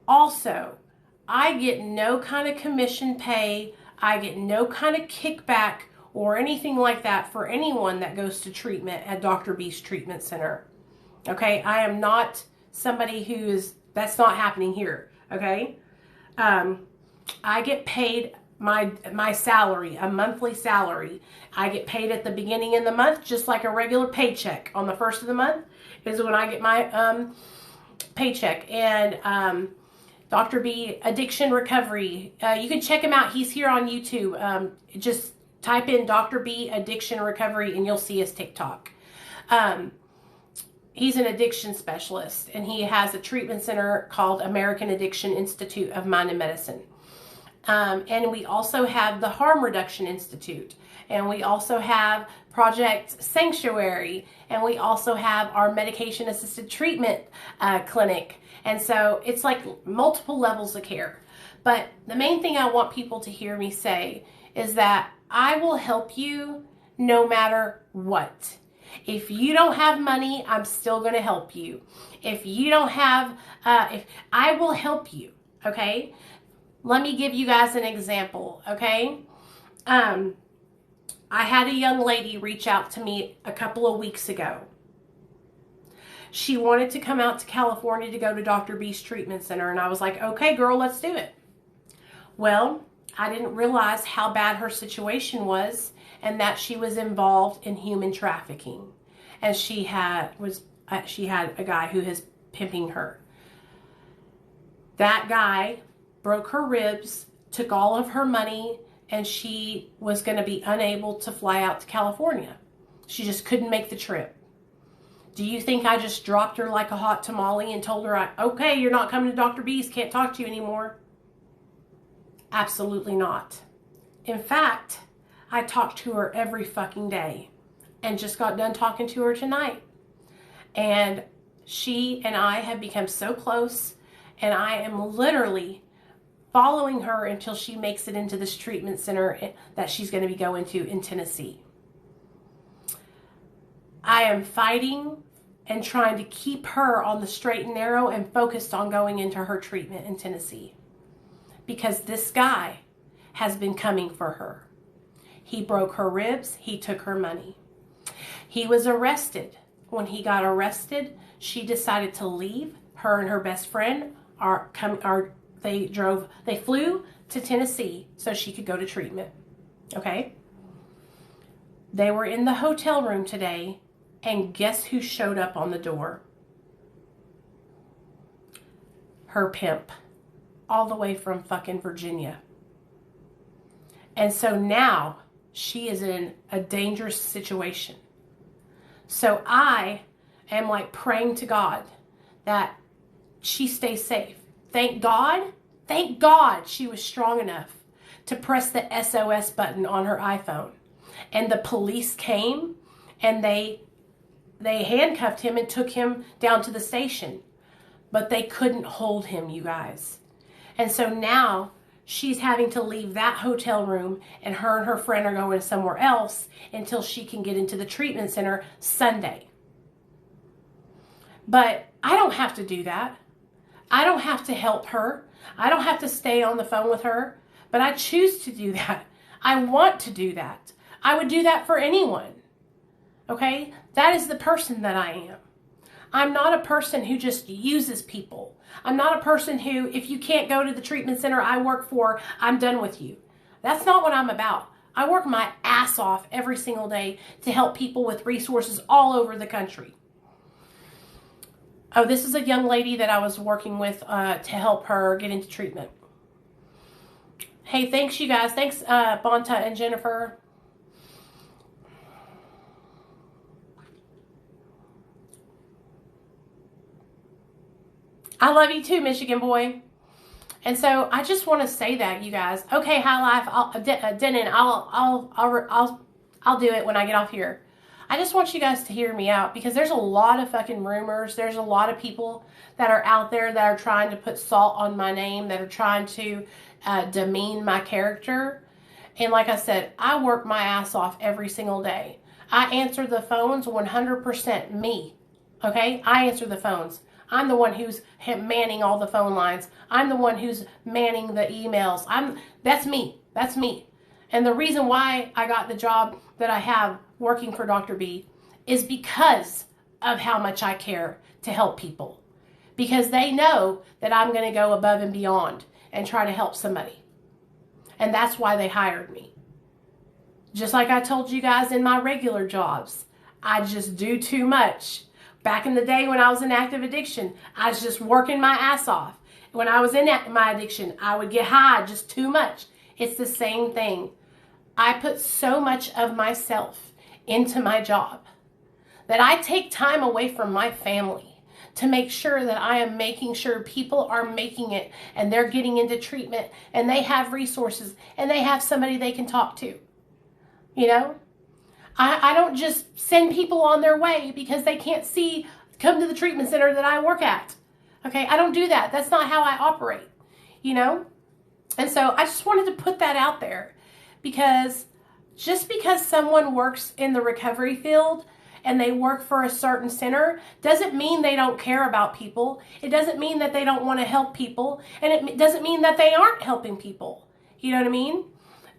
[SPEAKER 1] Also, I get no kind of commission pay. I get no kind of kickback or anything like that for anyone that goes to treatment at Dr. B's treatment center. Okay, I am not somebody that's not happening here. Okay, I get paid my salary, a monthly salary. I get paid at the beginning of the month, just like a regular paycheck. On the first of the month is when I get my paycheck. And Dr. B Addiction Recovery. You can check him out. He's here on YouTube. Just type in Dr. B Addiction Recovery and you'll see his TikTok. He's an addiction specialist, and he has a treatment center called American Addiction Institute of Mind and Medicine. And we also have the Harm Reduction Institute, and we also have Project Sanctuary, and we also have our medication assisted treatment clinic. And so it's like multiple levels of care. But the main thing I want people to hear me say is that I will help you no matter what. If you don't have money, I'm still going to help you. If you don't have, I will help you. Okay. Let me give you guys an example. Okay. I had a young lady reach out to me a couple of weeks ago. She wanted to come out to California to go to Dr. B's treatment center. And I was like, okay, girl, let's do it. Well, I didn't realize how bad her situation was and that she was involved in human trafficking. And she had a guy who is pimping her. That guy broke her ribs, took all of her money, and she was going to be unable to fly out to California. She just couldn't make the trip. Do you think I just dropped her like a hot tamale and told her, okay, you're not coming to Dr. B's, can't talk to you anymore? Absolutely not. In fact, I talk to her every fucking day and just got done talking to her tonight. And she and I have become so close, and I am literally following her until she makes it into this treatment center that she's going to be going to in Tennessee. I am fighting and trying to keep her on the straight and narrow and focused on going into her treatment in Tennessee. Because this guy has been coming for her. He broke her ribs. He took her money. He was arrested. When he got arrested, she decided to leave. Her and her best friend they flew to Tennessee so she could go to treatment. Okay? They were in the hotel room today, and guess who showed up on the door? Her pimp. All the way from fucking Virginia. And so now she is in a dangerous situation. So I am like praying to God that she stays safe. Thank God she was strong enough to press the SOS button on her iPhone. And the police came and they handcuffed him and took him down to the station. But they couldn't hold him, you guys. And so now she's having to leave that hotel room, and her friend are going somewhere else until she can get into the treatment center Sunday. But I don't have to do that. I don't have to help her. I don't have to stay on the phone with her. But I choose to do that. I want to do that. I would do that for anyone. Okay? That is the person that I am. I'm not a person who just uses people. I'm not a person who, if you can't go to the treatment center I work for, I'm done with you. That's not what I'm about. I work my ass off every single day to help people with resources all over the country. Oh, this is a young lady that I was working with to help her get into treatment. Hey, thanks you guys. Thanks, Bonta and Jennifer. I love you too, Michigan boy. And so I just want to say that, you guys. Okay, High Life, Denon, I'll do it when I get off here. I just want you guys to hear me out, because there's a lot of fucking rumors. There's a lot of people that are out there that are trying to put salt on my name, that are trying to demean my character. And like I said, I work my ass off every single day. I answer the phones 100% me. Okay? I answer the phones. I'm the one who's manning all the phone lines. I'm the one who's manning the emails. That's me. That's me. And the reason why I got the job that I have working for Dr. B is because of how much I care to help people. Because they know that I'm going to go above and beyond and try to help somebody. And that's why they hired me. Just like I told you guys in my regular jobs, I just do too much. Back in the day when I was in active addiction, I was just working my ass off. when I was in my addiction, I would get high just too much. It's the same thing. I put so much of myself into my job that I take time away from my family to make sure that I am making sure people are making it and they're getting into treatment and they have resources and they have somebody they can talk to. You know, I don't just send people on their way because they can't come to the treatment center that I work at. Okay, I don't do that. That's not how I operate, you know? And so I just wanted to put that out there, because just because someone works in the recovery field and they work for a certain center doesn't mean they don't care about people. It doesn't mean that they don't want to help people. And it doesn't mean that they aren't helping people. You know what I mean?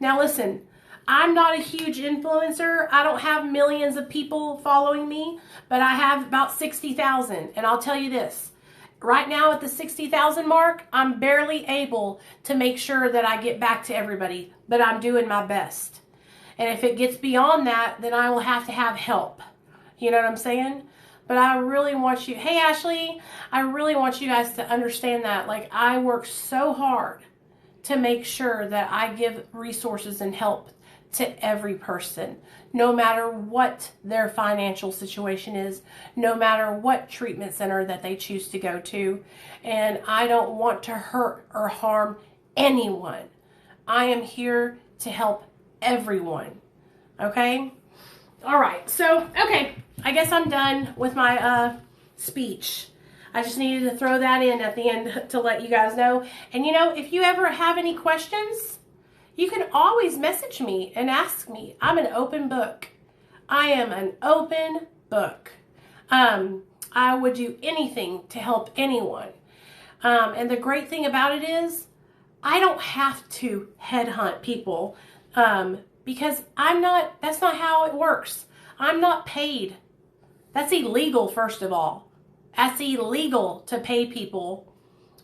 [SPEAKER 1] Now listen, I'm not a huge influencer. I don't have millions of people following me, but I have about 60,000. And I'll tell you this, right now at the 60,000 mark, I'm barely able to make sure that I get back to everybody, but I'm doing my best. And if it gets beyond that, then I will have to have help. You know what I'm saying? But I really want you, hey Ashley, I really want you guys to understand that. Like, I work so hard to make sure that I give resources and help to every person, no matter what their financial situation is, no matter what treatment center that they choose to go to. And I don't want to hurt or harm anyone. I am here to help everyone. Okay? All right. So, okay. I guess I'm done with my speech. I just needed to throw that in at the end to let you guys know. And you know, if you ever have any questions, you can always message me and ask me. I'm an open book. I am an open book. I would do anything to help anyone. And the great thing about it is I don't have to headhunt people because that's not how it works. I'm not paid. That's illegal, first of all. That's illegal to pay people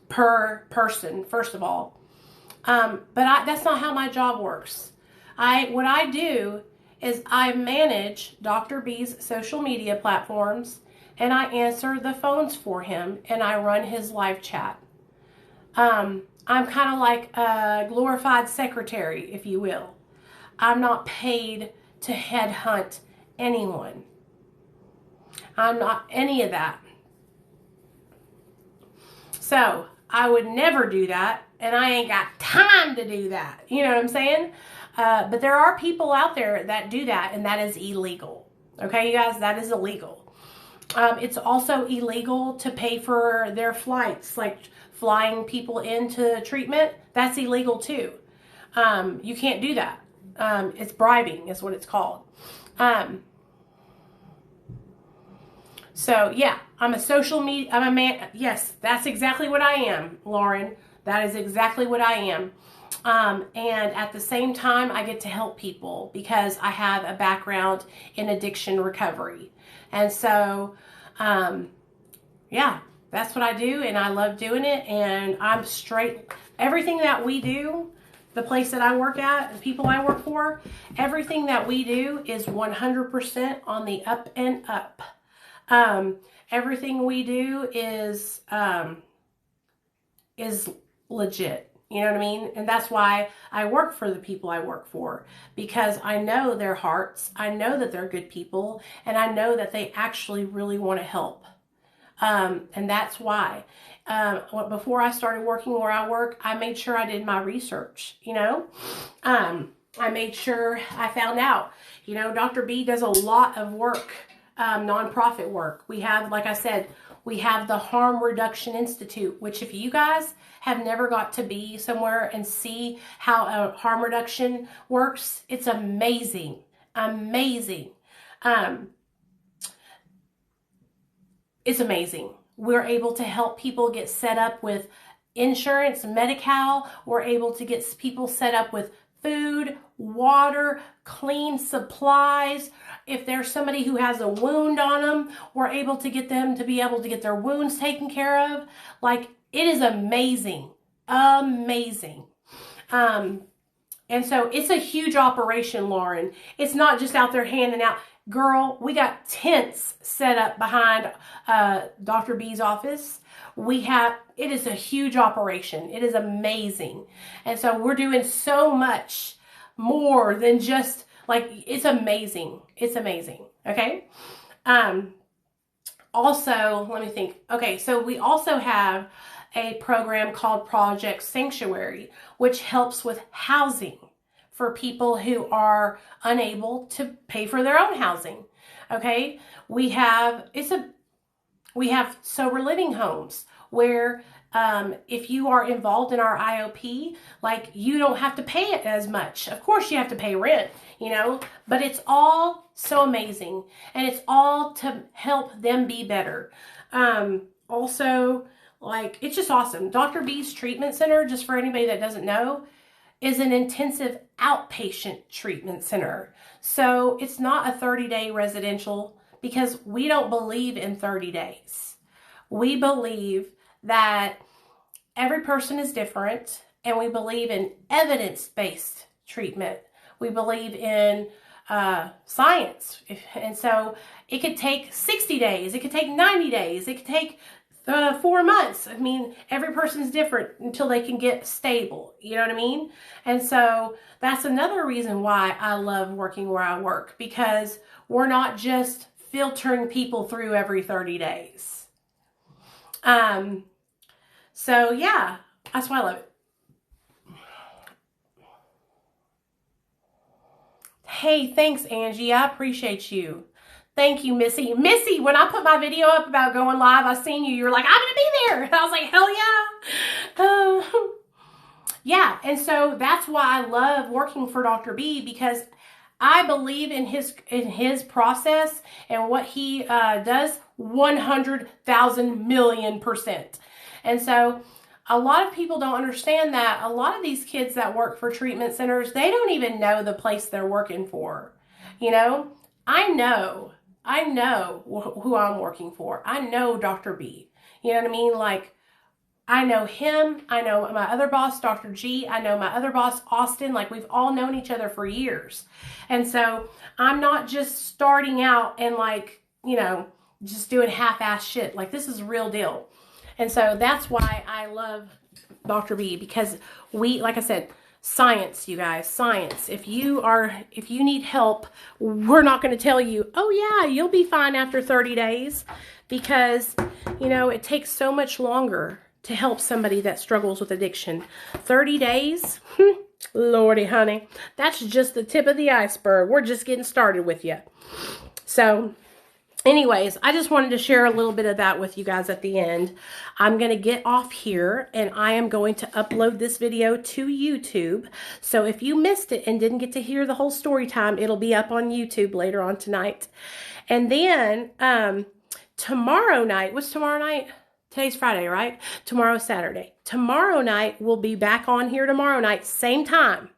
[SPEAKER 1] per person, first of all. But that's not how my job works. What I do is I manage Dr. B's social media platforms, and I answer the phones for him, and I run his live chat. I'm kind of like a glorified secretary, if you will. I'm not paid to headhunt anyone. I'm not any of that. So I would never do that, and I ain't got time to do that. You know what I'm saying? But there are people out there that do that, and that is illegal. Okay, you guys, that is illegal. It's also illegal to pay for their flights, like flying people into treatment. That's illegal too. You can't do that. It's bribing is what it's called. So yeah, I'm a man. Yes, that's exactly what I am, Lauren. That is exactly what I am. And at the same time, I get to help people because I have a background in addiction recovery. And so, yeah, that's what I do, and I love doing it, and I'm straight. Everything that we do, the place that I work at, the people I work for, everything that we do is 100% on the up and up. Everything we do is legit. You know what I mean? And that's why I work for the people I work for, because I know their hearts. I know that they're good people, and I know that they actually really want to help. And that's why, before I started working where I work, I made sure I did my research, you know, I made sure I found out, you know, Dr. B does a lot of work, nonprofit work. We have, like I said, we have the Harm Reduction Institute, which if you guys have never got to be somewhere and see how harm reduction works, it's amazing, amazing. It's amazing. We're able to help people get set up with insurance, Medi-Cal. We're able to get people set up with food, water, clean supplies. If there's somebody who has a wound on them, we're able to get them to be able to get their wounds taken care of. Like, it is amazing, amazing. And so it's a huge operation, Lauren. It's not just out there handing out. Girl, we got tents set up behind Dr. B's office. It is a huge operation. It is amazing. And so we're doing so much more than just, like, it's amazing. It's amazing. Okay. Also, let me think. Okay, so we also have a program called Project Sanctuary, which helps with housing for people who are unable to pay for their own housing. Okay, we have sober living homes where if you are involved in our IOP, like, you don't have to pay it as much. Of course you have to pay rent, you know, but it's all so amazing, and it's all to help them be better. Also, like, it's just awesome. Dr. B's Treatment Center, just for anybody that doesn't know, is an intensive outpatient treatment center. So it's not a 30-day residential, because we don't believe in 30 days. We believe that every person is different, and we believe in evidence-based treatment. We believe in science. And so it could take 60 days. It could take 90 days. It could take 4 months. I mean, every person's different until they can get stable. You know what I mean? And so that's another reason why I love working where I work, because we're not just filtering people through every 30 days. So yeah, that's why I love it. Hey, thanks, Angie. I appreciate you. Thank you, Missy. Missy, when I put my video up about going live, I seen you. You were like, I'm going to be there. And I was like, hell yeah. Yeah, and so that's why I love working for Dr. B, because I believe in his process and what he does 100,000 million%. And so a lot of people don't understand that. A lot of these kids that work for treatment centers, they don't even know the place they're working for. You know, I know who I'm working for. I know Dr. B. You know what I mean? Like, I know him. I know my other boss, Dr. G. I know my other boss, Austin. Like, we've all known each other for years. And so I'm not just starting out and, like, you know, just doing half-ass shit. Like, this is a real deal. And so that's why I love Dr. B, because like I said, science, you guys, science. If you need help, we're not going to tell you, oh yeah, you'll be fine after 30 days, because, you know, it takes so much longer to help somebody that struggles with addiction. 30 days? Lordy, honey, that's just the tip of the iceberg. We're just getting started with you. So anyways, I just wanted to share a little bit of that with you guys at the end. I'm going to get off here, and I am going to upload this video to YouTube. So if you missed it and didn't get to hear the whole story time, it'll be up on YouTube later on tonight. And then tomorrow night, what's tomorrow night? Today's Friday, right? Tomorrow's Saturday. Tomorrow night, we'll be back on here tomorrow night, same time,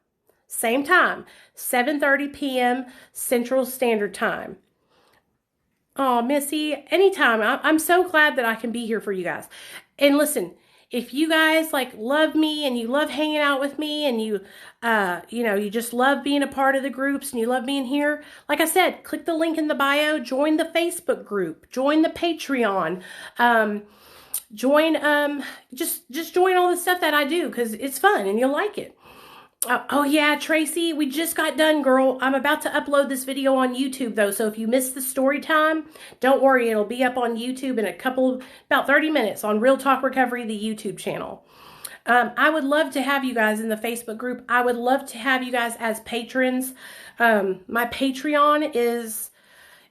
[SPEAKER 1] 7:30 p.m. Central Standard Time. Oh, Missy, anytime. I'm so glad that I can be here for you guys. And listen, if you guys, like, love me and you love hanging out with me, and you know, you just love being a part of the groups and you love being here, like I said, click the link in the bio, join the Facebook group, join the Patreon, just join all the stuff that I do, because it's fun and you'll like it. Oh yeah, Tracy, we just got done, girl. I'm about to upload this video on YouTube, though, so if you missed the story time, don't worry, it'll be up on YouTube in about 30 minutes on Real Talk Recovery, the YouTube channel. I would love to have you guys in the Facebook group. I would love to have you guys as patrons. My Patreon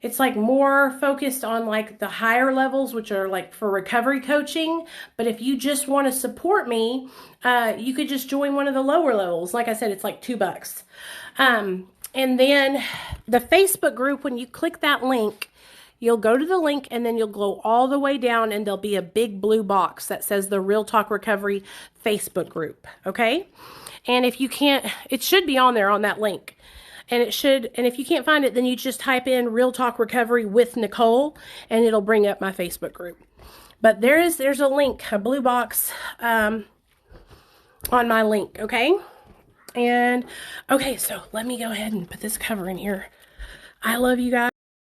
[SPEAKER 1] it's like more focused on, like, the higher levels, which are like for recovery coaching. But if you just want to support me, you could just join one of the lower levels. Like I said, it's like $2. And then the Facebook group, when you click that link, you'll go to the link, and then you'll go all the way down, and there'll be a big blue box that says the Real Talk Recovery Facebook group. Okay. And if you can't, it should be on there on that link. And if you can't find it, then you just type in Real Talk Recovery with Nichole, and it'll bring up my Facebook group. But there's a link, a blue box, on my link, okay? And, okay, so let me go ahead and put this cover in here. I love you guys.